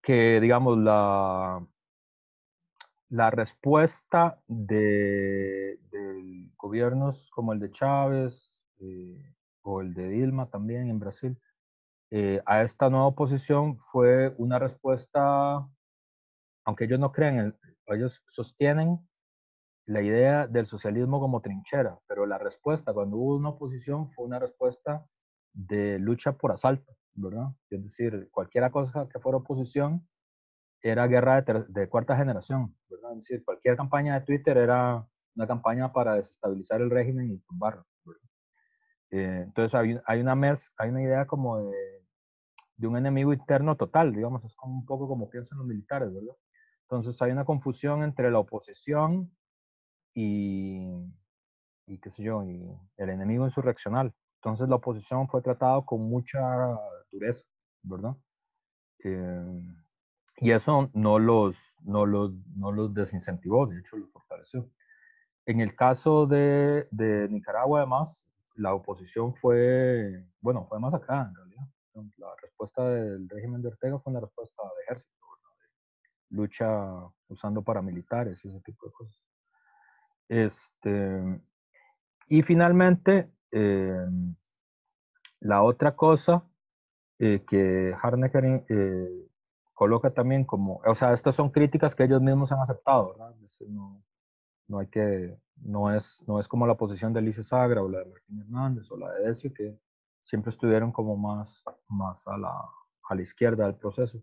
Que, digamos, la respuesta de gobiernos como el de Chávez o el de Dilma también en Brasil a esta nueva oposición fue una respuesta, aunque ellos no creen, ellos sostienen la idea del socialismo como trinchera, pero la respuesta cuando hubo una oposición fue una respuesta de lucha por asalto, ¿verdad? Es decir, cualquier cosa que fuera oposición era guerra de cuarta generación, ¿verdad? Es decir, cualquier campaña de Twitter era una campaña para desestabilizar el régimen y tumbarlo, ¿verdad? Entonces hay una idea como de un enemigo interno total, digamos, es como un poco como piensan los militares, ¿verdad? Entonces hay una confusión entre la oposición y qué sé yo, y el enemigo insurreccional. Entonces la oposición fue tratada con mucha dureza, ¿verdad? Y eso no los desincentivó, de hecho los fortaleció. En el caso de Nicaragua, además, la oposición fue masacrada en realidad. La respuesta del régimen de Ortega fue una respuesta de ejército, ¿verdad? De lucha usando paramilitares y ese tipo de cosas. Y finalmente, la otra cosa que Harnecker coloca también como, o sea, estas son críticas que ellos mismos han aceptado, ¿verdad? No hay que, no es como la posición de Alicia Sagra o la de Martín Hernández o la de Decio, que siempre estuvieron como más a la izquierda del proceso.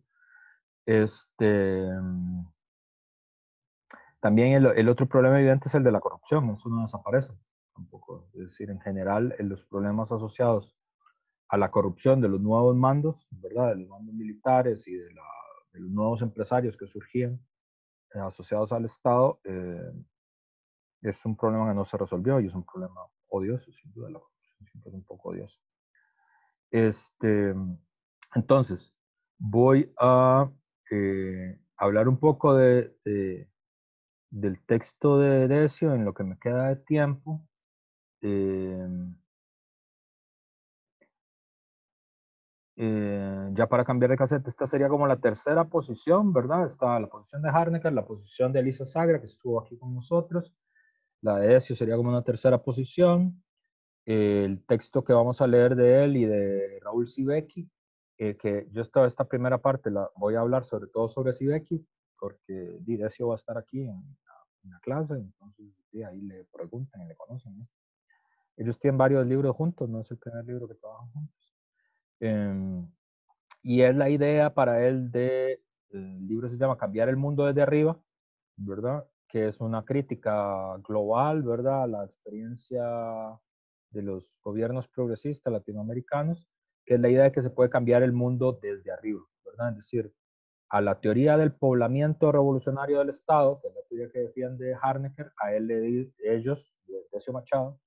También el otro problema evidente es el de la corrupción, eso no desaparece tampoco. Es decir, en general, los problemas asociados a la corrupción de los nuevos mandos, ¿verdad? De los mandos militares y de los nuevos empresarios que surgían asociados al Estado, es un problema que no se resolvió y es un problema odioso, sin duda. La corrupción siempre es un poco odiosa. Entonces, voy a hablar un poco del texto de Decio en lo que me queda de tiempo. Ya para cambiar de cassette, esta sería como la tercera posición, ¿verdad? Está la posición de Harnecker, la posición de Elisa Sagra, que estuvo aquí con nosotros. La de Decio sería como una tercera posición. El texto que vamos a leer de él y de Raúl Sibeki, que yo esta primera parte la voy a hablar sobre todo sobre Sibeki, porque Decio va a estar aquí en la clase, entonces ahí le preguntan y le conocen. Ellos tienen varios libros juntos, no es el primer libro que trabajan juntos. Y es la idea para él el libro se llama Cambiar el mundo desde arriba, ¿verdad? Que es una crítica global, ¿verdad? A la experiencia de los gobiernos progresistas latinoamericanos, que es la idea de que se puede cambiar el mundo desde arriba, ¿verdad? Es decir, a la teoría del poblamiento revolucionario del Estado, que es la teoría que defiende Harnecker, a él ellos, Decio Machado,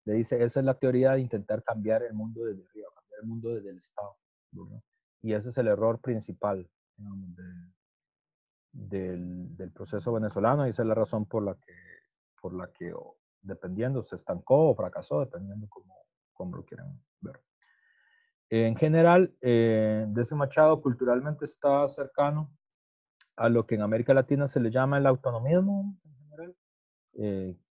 le dice, esa es la teoría de intentar cambiar el mundo desde arriba, cambiar el mundo desde el Estado, ¿verdad? Y ese es el error principal, digamos, del proceso venezolano, y esa es la razón por la que dependiendo, se estancó o fracasó, dependiendo cómo lo quieran ver. En general, Decio Machado culturalmente está cercano a lo que en América Latina se le llama el autonomismo, en general,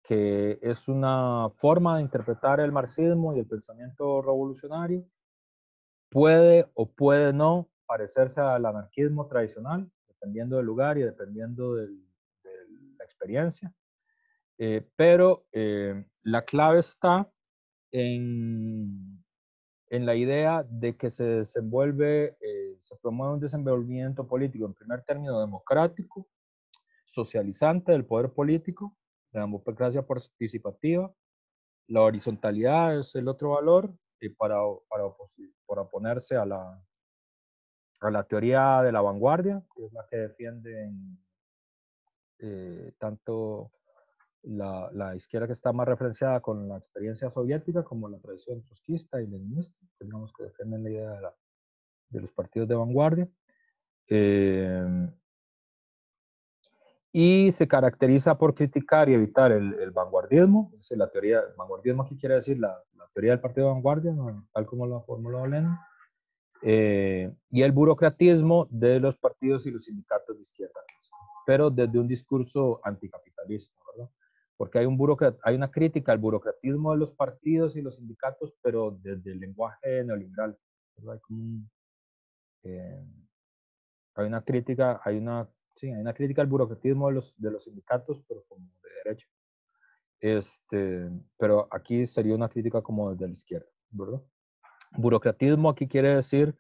que es una forma de interpretar el marxismo y el pensamiento revolucionario. Puede o puede no parecerse al anarquismo tradicional, dependiendo del lugar y dependiendo de la experiencia. Pero la clave está en la idea de que se promueve un desenvolvimiento político, en primer término, democrático, socializante del poder político, la democracia participativa, la horizontalidad es el otro valor para oponerse a a la teoría de la vanguardia, que es la que defienden tanto la izquierda que está más referenciada con la experiencia soviética como la tradición trotskista y leninista, digamos que defienden la idea de los partidos de vanguardia. Y se caracteriza por criticar y evitar el vanguardismo. Es la teoría, el vanguardismo aquí quiere decir la teoría del partido de vanguardia, ¿no? Tal como lo formuló Lenin. Y el burocratismo de los partidos y los sindicatos de izquierda, pero desde un discurso anticapitalista, ¿verdad? Porque hay una crítica al burocratismo de los partidos y los sindicatos, pero desde el lenguaje neoliberal, ¿verdad? Hay una crítica, sí, hay una crítica al burocratismo de los sindicatos, pero como de derecha. Pero aquí sería una crítica como desde la izquierda, ¿verdad? Burocratismo aquí quiere decir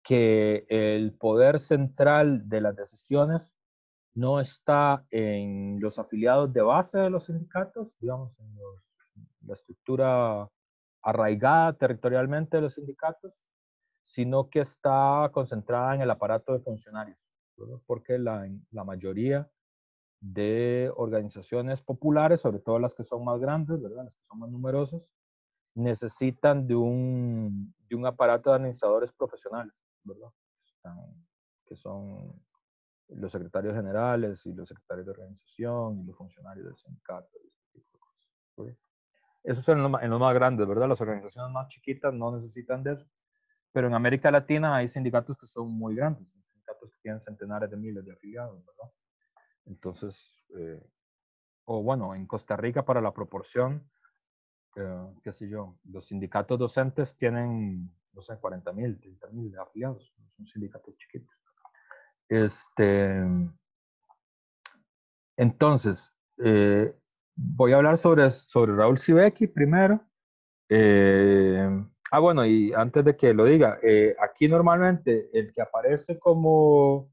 que el poder central de las decisiones no está en los afiliados de base de los sindicatos, digamos, en la estructura arraigada territorialmente de los sindicatos, sino que está concentrada en el aparato de funcionarios, ¿verdad? Porque la mayoría de organizaciones populares, sobre todo las que son más grandes, ¿verdad? Las que son más numerosas, necesitan de un aparato de administradores profesionales, ¿verdad? Que son los secretarios generales y los secretarios de organización y los funcionarios del sindicato. Este tipo de cosas, ¿verdad? Esos son en los más grandes, ¿verdad? Las organizaciones más chiquitas no necesitan de eso. Pero en América Latina hay sindicatos que son muy grandes, sindicatos que tienen centenares de miles de afiliados, ¿verdad? Entonces, o bueno, en Costa Rica para la proporción, qué sé yo, los sindicatos docentes tienen, no sé, 40,000, 30,000 afiliados, son sindicatos chiquitos. Entonces, voy a hablar sobre Raúl Sibeki primero. Bueno, y antes de que lo diga, aquí normalmente el que aparece como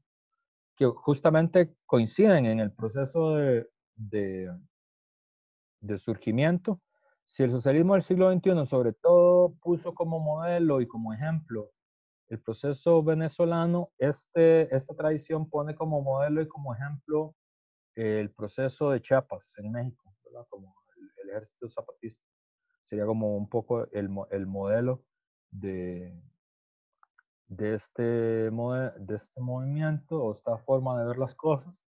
que justamente coinciden en el proceso de surgimiento, si el socialismo del siglo XXI sobre todo puso como modelo y como ejemplo el proceso venezolano, esta tradición pone como modelo y como ejemplo el proceso de Chiapas en México, ¿verdad? Como el ejército zapatista. Sería como un poco el modelo de, de este movimiento o esta forma de ver las cosas,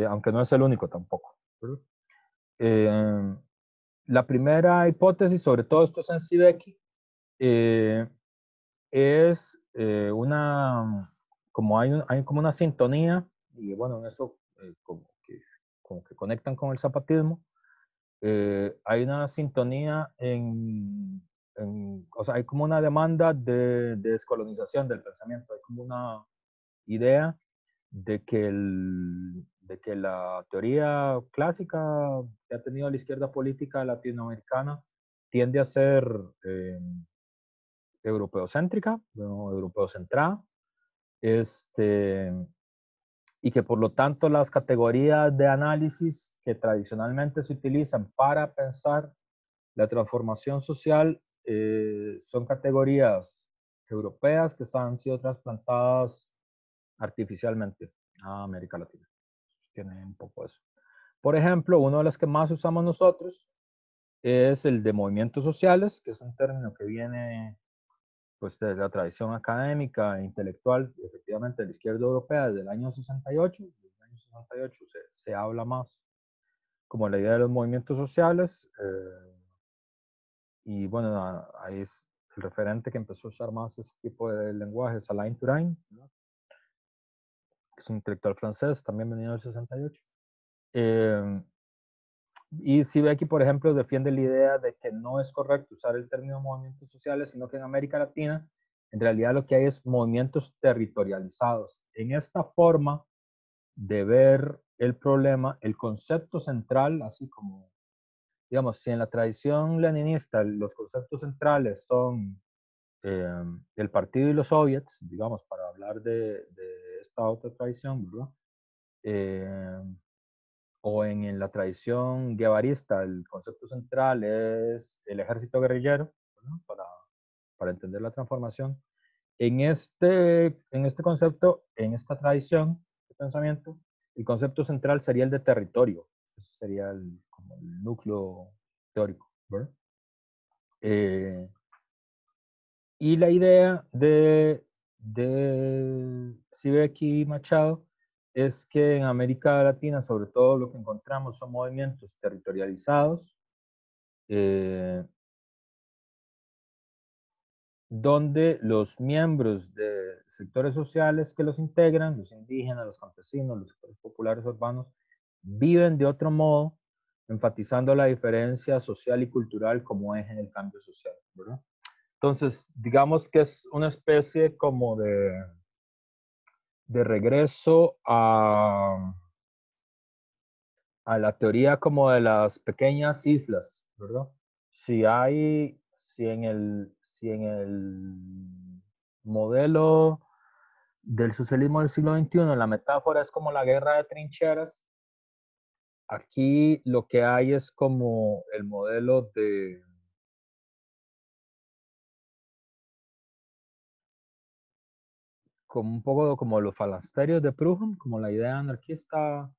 aunque no es el único tampoco, ¿verdad? La primera hipótesis, sobre todo esto es en Sibeki, es como hay como una sintonía, y bueno, en eso como que conectan con el zapatismo, hay una sintonía o sea, hay como una demanda de descolonización del pensamiento, hay como una idea de que la teoría clásica que ha tenido la izquierda política latinoamericana tiende a ser europeocéntrica, bueno, europeocentrada, y que por lo tanto las categorías de análisis que tradicionalmente se utilizan para pensar la transformación social son categorías europeas que han sido trasplantadas artificialmente a América Latina. Tiene un poco eso. Por ejemplo, uno de los que más usamos nosotros es el de movimientos sociales, que es un término que viene pues desde la tradición académica e intelectual, efectivamente, de la izquierda europea desde el año 68. Desde el año 68 se habla más como la idea de los movimientos sociales, y bueno, ahí es el referente que empezó a usar más ese tipo de lenguaje es Alain Touraine, ¿no? Que es un intelectual francés, también venido del 68. Y Sibeki, por ejemplo, defiende la idea de que no es correcto usar el término movimientos sociales, sino que en América Latina, en realidad lo que hay es movimientos territorializados. En esta forma de ver el problema, el concepto central, así como, digamos, si en la tradición leninista los conceptos centrales son el partido y los soviets, digamos, para hablar de esta otra tradición, ¿verdad? O en la tradición guevarista, el concepto central es el ejército guerrillero, ¿no? Para entender la transformación. en este concepto, en esta tradición de pensamiento, el concepto central sería el de territorio. Ese sería como el núcleo teórico, ¿verdad? Y la idea de Sibeki y Machado es que en América Latina, sobre todo, lo que encontramos son movimientos territorializados, donde los miembros de sectores sociales que los integran, los indígenas, los campesinos, los sectores populares urbanos, viven de otro modo, enfatizando la diferencia social y cultural como eje en el cambio social, ¿verdad? Entonces, digamos que es una especie como de regreso a la teoría como de las pequeñas islas, ¿verdad? Si en el modelo del socialismo del siglo XXI, la metáfora es como la guerra de trincheras, aquí lo que hay es como el modelo como un poco como los falasterios de Proudhon, como la idea anarquista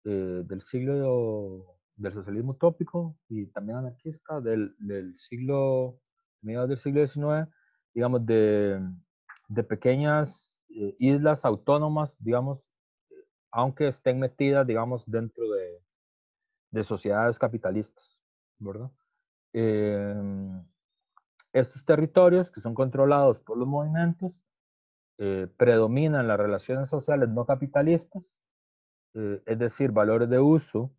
del socialismo utópico y también anarquista del siglo, mediados del siglo XIX, digamos, de pequeñas islas autónomas, digamos, aunque estén metidas, digamos, dentro de sociedades capitalistas, ¿verdad? Estos territorios que son controlados por los movimientos predominan las relaciones sociales no capitalistas, es decir, valores de uso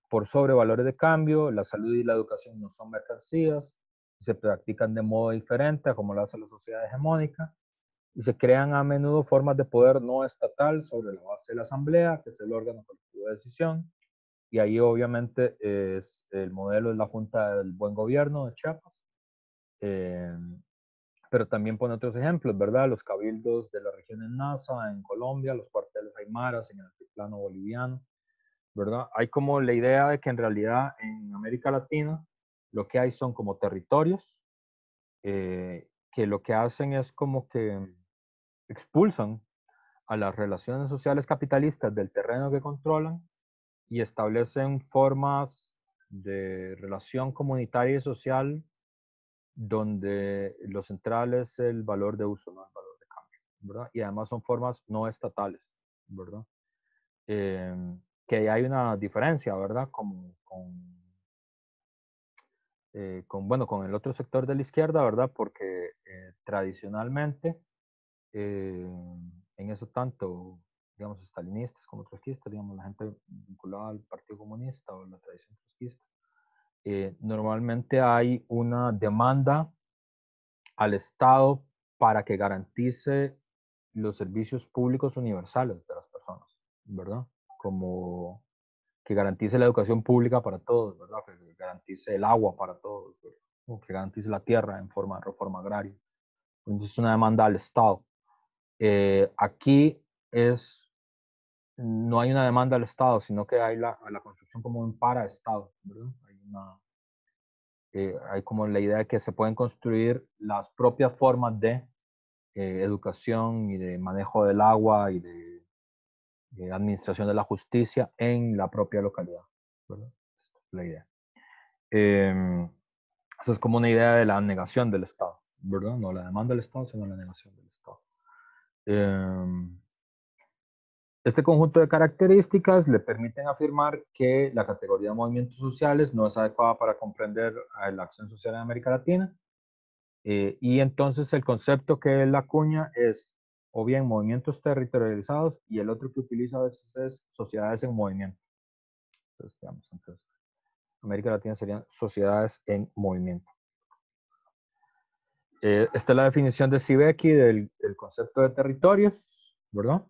por sobre valores de cambio, la salud y la educación no son mercancías, se practican de modo diferente a como lo hace la sociedad hegemónica, y se crean a menudo formas de poder no estatal sobre la base de la asamblea, que es el órgano colectivo de decisión, y ahí obviamente el modelo es la Junta del Buen Gobierno de Chiapas, eh, pero también pone otros ejemplos, ¿verdad? Los cabildos de la región en NASA, en Colombia, los cuarteles aymaras en el altiplano boliviano, ¿verdad? Hay como la idea de que en realidad en América Latina lo que hay son como territorios que lo que hacen es como que expulsan a las relaciones sociales capitalistas del terreno que controlan y establecen formas de relación comunitaria y social donde lo central es el valor de uso, no el valor de cambio, ¿verdad? Y además son formas no estatales, ¿verdad? Que hay una diferencia, ¿verdad? Bueno, con el otro sector de la izquierda, ¿verdad? Porque tradicionalmente, en eso tanto, digamos, estalinistas como trotskistas, digamos, la gente vinculada al Partido Comunista o la tradición trotskista, normalmente hay una demanda al Estado para que garantice los servicios públicos universales de las personas, ¿verdad? Como que garantice la educación pública para todos, ¿verdad? Que garantice el agua para todos, ¿verdad? O que garantice la tierra en forma de reforma agraria. Entonces es una demanda al Estado. Aquí no hay una demanda al Estado, sino que hay la construcción como un para-Estado, ¿verdad? Hay como la idea de que se pueden construir las propias formas de educación y de manejo del agua y de administración de la justicia en la propia localidad, ¿verdad? Esta es la idea. Esa es como una idea de la negación del Estado, ¿verdad? No la demanda del Estado, sino la negación del Estado. Este conjunto de características le permiten afirmar que la categoría de movimientos sociales no es adecuada para comprender la acción social en América Latina. Y entonces el concepto que él acuña es o bien movimientos territorializados y el otro que utiliza a veces es sociedades en movimiento. Entonces, América Latina serían sociedades en movimiento. Esta es la definición de Sibeki del concepto de territorios, ¿verdad?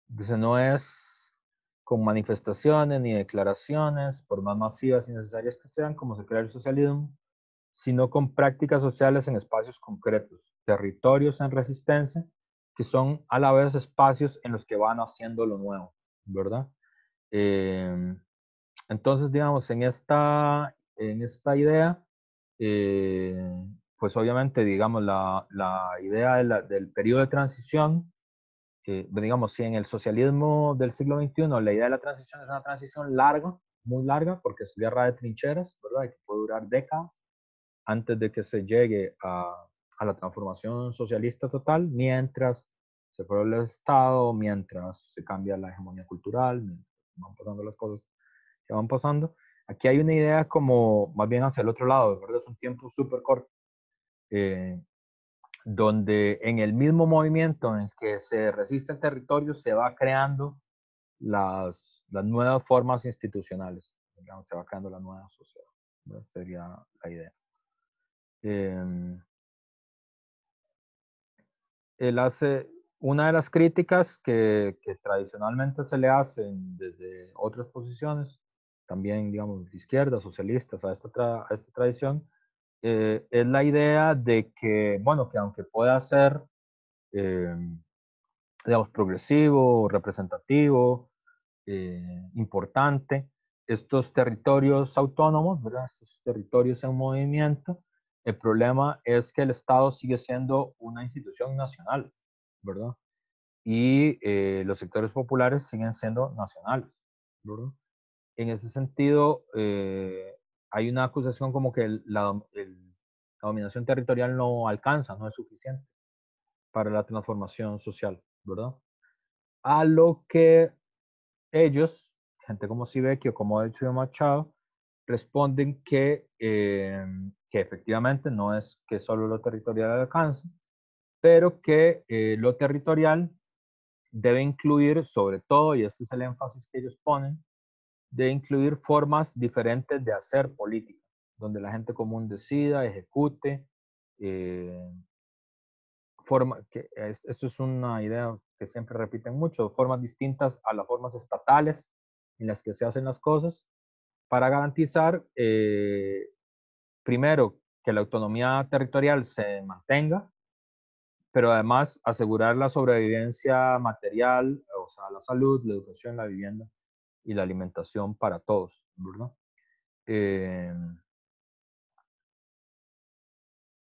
Dice, no es con manifestaciones ni declaraciones, por más masivas y necesarias que sean, como se crea el socialismo, sino con prácticas sociales en espacios concretos, territorios en resistencia, que son a la vez espacios en los que van haciendo lo nuevo, ¿verdad? Entonces, digamos, en esta idea, pues obviamente, digamos, la idea del periodo de transición, digamos, si en el socialismo del siglo XXI la idea de la transición es una transición larga, muy larga, porque es guerra de trincheras, ¿verdad? Y que puede durar décadas antes de que se llegue a la transformación socialista total, mientras se prueba el Estado, mientras se cambia la hegemonía cultural, mientras van pasando las cosas que van pasando. Aquí hay una idea como más bien hacia el otro lado, ¿verdad? Es un tiempo súper corto, donde en el mismo movimiento en el que se resiste el territorio se va creando las nuevas formas institucionales, digamos, se va creando la nueva sociedad, ¿verdad? Sería la idea. Él hace una de las críticas que tradicionalmente se le hacen desde otras posiciones, también, digamos, de izquierda, socialistas, a esta tradición, es la idea de que, bueno, que aunque pueda ser, eh, digamos, progresivo, representativo, importante, estos territorios autónomos, ¿verdad? Estos territorios en movimiento, el problema es que el Estado sigue siendo una institución nacional, ¿verdad? Y los sectores populares siguen siendo nacionales, ¿verdad? En ese sentido, hay una acusación como que la dominación territorial no alcanza, no es suficiente para la transformación social, ¿verdad? A lo que ellos, gente como Sivecchio, como Ezio Machado, responden que efectivamente no es que solo lo territorial alcance, pero que lo territorial debe incluir sobre todo, y este es el énfasis que ellos ponen, debe incluir formas diferentes de hacer política, donde la gente común decida, ejecute, esto es una idea que siempre repiten mucho, formas distintas a las formas estatales en las que se hacen las cosas, para garantizar, primero, que la autonomía territorial se mantenga, pero además asegurar la sobrevivencia material, o sea, la salud, la educación, la vivienda y la alimentación para todos, ¿verdad?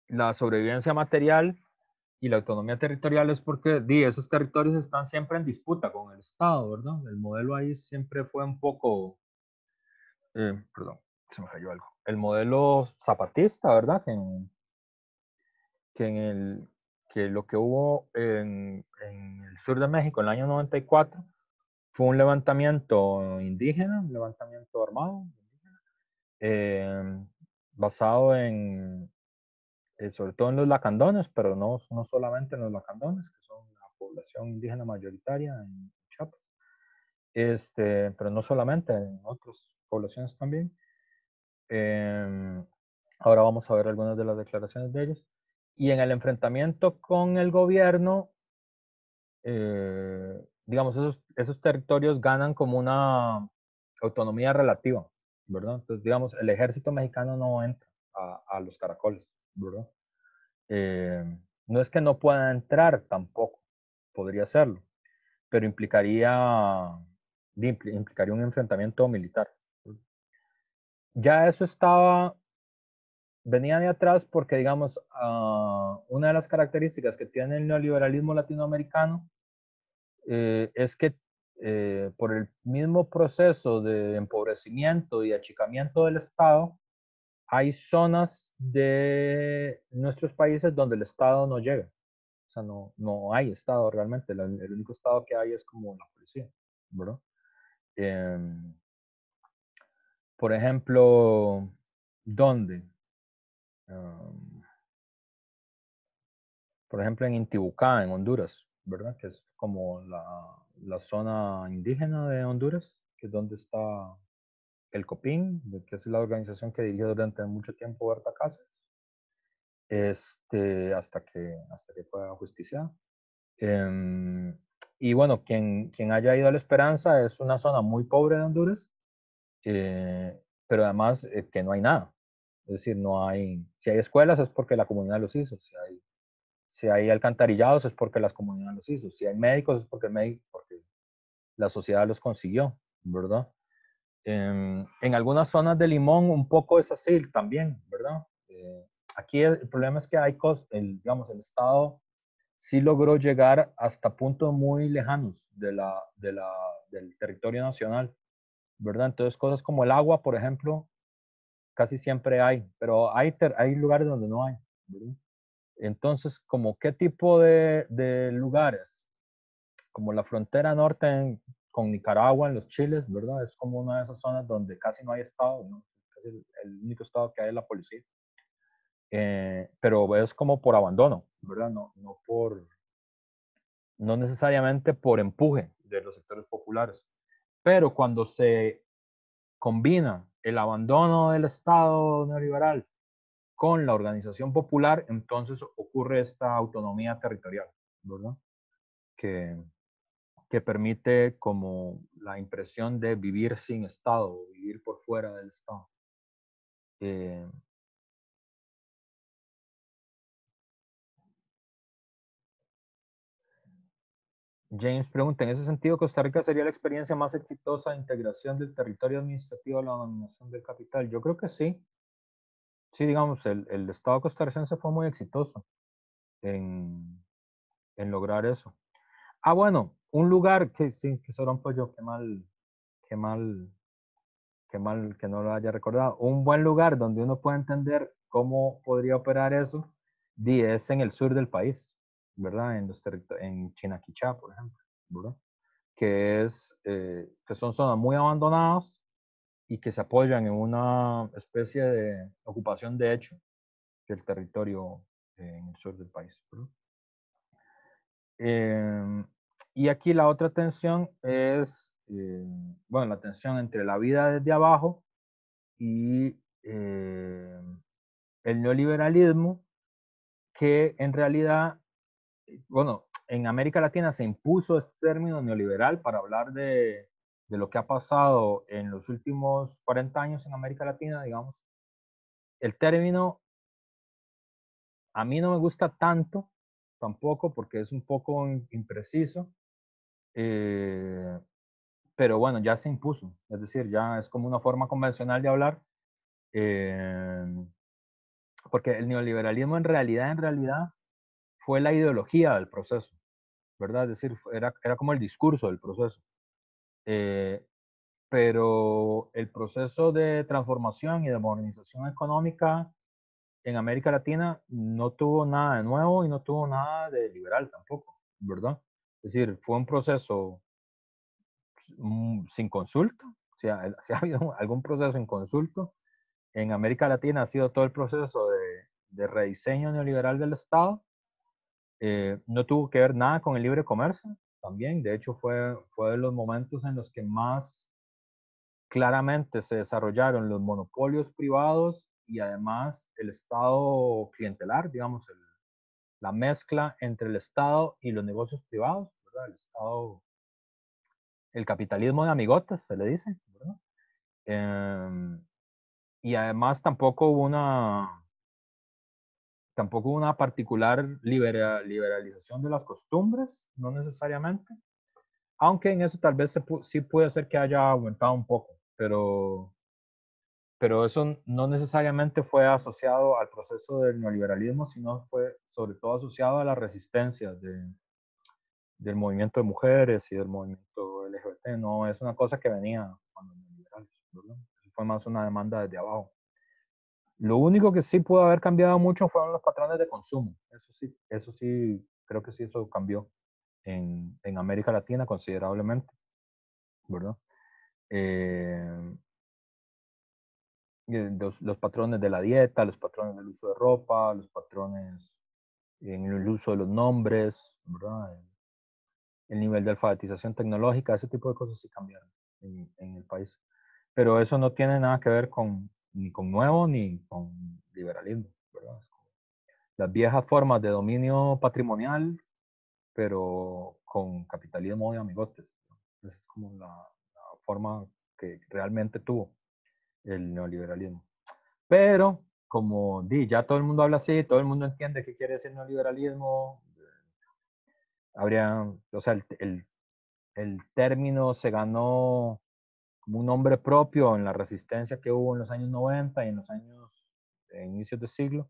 La sobrevivencia material y la autonomía territorial es porque esos territorios están siempre en disputa con el Estado, ¿verdad? El modelo ahí siempre fue un poco, perdón, se me cayó algo. El modelo zapatista, ¿verdad? Que lo que hubo en el sur de México en el año 94 fue un levantamiento indígena, un levantamiento armado, basado sobre todo en los lacandones, pero no solamente en los lacandones, que son la población indígena mayoritaria en Chiapas, pero no solamente, en otras poblaciones también. Ahora vamos a ver algunas de las declaraciones de ellos. Y en el enfrentamiento con el gobierno, digamos, esos territorios ganan como una autonomía relativa, ¿verdad? Entonces, digamos, el ejército mexicano no entra a los caracoles, ¿verdad? No es que no pueda entrar tampoco, podría hacerlo, pero implicaría un enfrentamiento militar. Ya eso venía de atrás porque, digamos, una de las características que tiene el neoliberalismo latinoamericano es que por el mismo proceso de empobrecimiento y achicamiento del Estado, hay zonas de nuestros países donde el Estado no llega. O sea, no hay Estado realmente. El único Estado que hay es como la policía, ¿verdad? Por ejemplo, ¿dónde? Por ejemplo, en Intibucá, en Honduras, ¿verdad? Que es como la zona indígena de Honduras, que es donde está el COPIN, que es la organización que dirigió durante mucho tiempo Berta Cáceres, hasta que fue ajusticiada. Y bueno, quien haya ido a La Esperanza es una zona muy pobre de Honduras, pero además que no hay nada. Es decir, si hay escuelas es porque la comunidad los hizo, si hay alcantarillados es porque las comunidades los hizo, si hay médicos es porque la sociedad los consiguió, ¿verdad? En algunas zonas de Limón un poco es así también, ¿verdad? aquí el problema es que hay digamos, el Estado sí logró llegar hasta puntos muy lejanos del territorio nacional, ¿verdad? Entonces, cosas como el agua, por ejemplo, casi siempre hay, pero hay lugares donde no hay, ¿verdad? Entonces, como qué tipo de lugares, como la frontera norte con Nicaragua, en los Chiles, ¿verdad? Es como una de esas zonas donde casi no hay Estado, ¿no? Casi el único Estado que hay es la policía. Pero es como por abandono, ¿verdad? No necesariamente por empuje de los sectores populares. Pero cuando se combina el abandono del Estado neoliberal con la organización popular, entonces ocurre esta autonomía territorial, ¿verdad? Que permite como la impresión de vivir sin Estado, vivir por fuera del Estado. Eh, James pregunta, en ese sentido, ¿Costa Rica sería la experiencia más exitosa de integración del territorio administrativo a la dominación del capital? Yo creo que sí. Sí, digamos, el Estado costarricense fue muy exitoso en, en lograr eso. Ah, bueno, un lugar que sí, que se rompo yo, qué mal, qué mal que no lo haya recordado. Un buen lugar donde uno puede entender cómo podría operar eso, es en el sur del país, ¿verdad? En Chinaquichá, por ejemplo, ¿verdad? Que son zonas muy abandonadas y que se apoyan en una especie de ocupación de hecho del territorio en el sur del país, ¿verdad? Y aquí la otra tensión es, bueno, la tensión entre la vida desde abajo y el neoliberalismo, que en realidad, bueno, en América Latina se impuso este término neoliberal para hablar de lo que ha pasado en los últimos 40 años en América Latina, digamos. El término a mí no me gusta tanto, tampoco, porque es un poco impreciso, eh, pero bueno, ya se impuso, es decir, ya es como una forma convencional de hablar, eh, porque el neoliberalismo en realidad fue la ideología del proceso, ¿verdad? Es decir, era como el discurso del proceso. Eh, pero el proceso de transformación y de modernización económica en América Latina no tuvo nada de nuevo y no tuvo nada de liberal tampoco, ¿verdad? Es decir, fue un proceso sin consulta, o sea, si ha habido algún proceso sin consulta, en América Latina ha sido todo el proceso de rediseño neoliberal del Estado. No tuvo que ver nada con el libre comercio también, de hecho fue de los momentos en los que más claramente se desarrollaron los monopolios privados y además el Estado clientelar, digamos, la mezcla entre el Estado y los negocios privados, ¿verdad? El Estado, el capitalismo de amigotes, se le dice, ¿verdad? Y además tampoco hubo una particular liberalización de las costumbres, no necesariamente, aunque en eso tal vez sí puede ser que haya aumentado un poco, pero eso no necesariamente fue asociado al proceso del neoliberalismo, sino fue sobre todo asociado a la resistencia del movimiento de mujeres y del movimiento LGBT. No es una cosa que venía con los neoliberales, ¿verdad? Fue más una demanda desde abajo. Lo único que sí pudo haber cambiado mucho fueron los patrones de consumo. Eso sí, creo que sí, eso cambió en América Latina considerablemente, ¿verdad? Los patrones de la dieta, los patrones del uso de ropa, los patrones en el uso de los nombres, ¿verdad? El nivel de alfabetización tecnológica, ese tipo de cosas sí cambiaron en el país. Pero eso no tiene nada que ver ni con nuevo ni con liberalismo, ¿verdad? Las viejas formas de dominio patrimonial, pero con capitalismo de amigotes, ¿no? Es como la forma que realmente tuvo el neoliberalismo. Pero como ya todo el mundo habla así, todo el mundo entiende qué quiere decir neoliberalismo, o sea, el término se ganó como un nombre propio en la resistencia que hubo en los años 90 y en los inicios de siglo.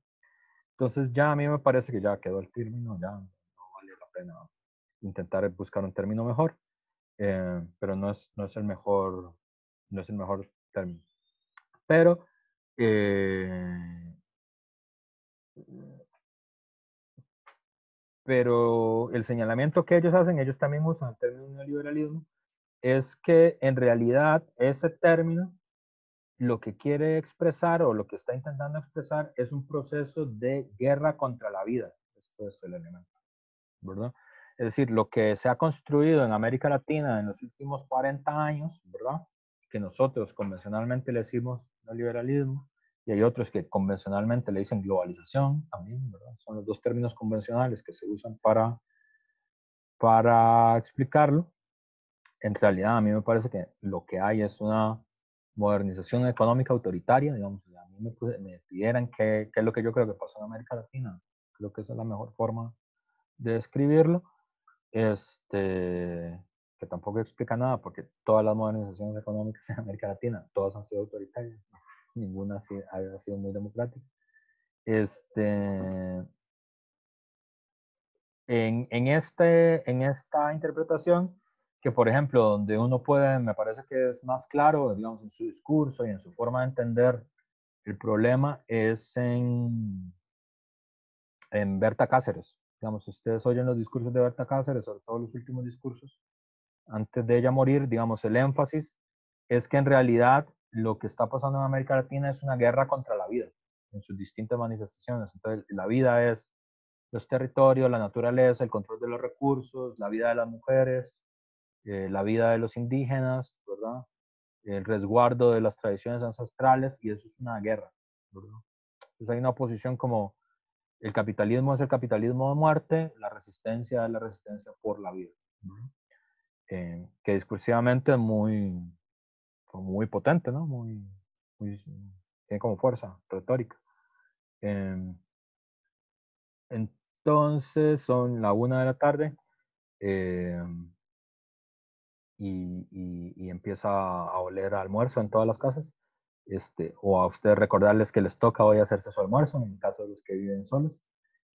Entonces ya a mí me parece que ya quedó el término, ya no vale la pena intentar buscar un término mejor, pero no es el mejor, no es el mejor término. Pero el señalamiento que ellos hacen, ellos también usan el término neoliberalismo, es que en realidad ese término lo que quiere expresar o lo que está intentando expresar es un proceso de guerra contra la vida. Esto es el elemento, ¿verdad? Es decir, lo que se ha construido en América Latina en los últimos 40 años, ¿verdad? Que nosotros convencionalmente le decimos neoliberalismo, y hay otros que convencionalmente le dicen globalización también, ¿verdad? Son los dos términos convencionales que se usan para explicarlo. En realidad, a mí me parece que lo que hay es una modernización económica autoritaria, digamos. A mí me pidieran qué es lo que yo creo que pasó en América Latina. Creo que esa es la mejor forma de describirlo. Que tampoco explica nada, porque todas las modernizaciones económicas en América Latina, todas han sido autoritarias. Ninguna ha sido muy democrática. En esta interpretación, que por ejemplo, donde uno puede, me parece que es más claro, digamos, en su discurso y en su forma de entender el problema, es en Berta Cáceres. Digamos, si ustedes oyen los discursos de Berta Cáceres, sobre todo los últimos discursos, antes de ella morir, digamos, el énfasis es que en realidad lo que está pasando en América Latina es una guerra contra la vida, en sus distintas manifestaciones. Entonces, la vida es los territorios, la naturaleza, el control de los recursos, la vida de las mujeres, la vida de los indígenas, ¿verdad? El resguardo de las tradiciones ancestrales, y eso es una guerra, ¿verdad? Entonces hay una oposición como el capitalismo es el capitalismo de muerte, la resistencia es la resistencia por la vida, ¿verdad? Que discursivamente es muy potente, ¿no? Tiene como fuerza retórica. Entonces son la 1 de la tarde y empieza a oler a almuerzo en todas las casas. O a ustedes recordarles que les toca hoy hacerse su almuerzo, en el caso de los que viven solos,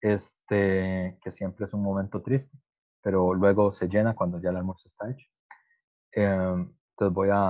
que siempre es un momento triste, pero luego se llena cuando ya el almuerzo está hecho. Entonces voy a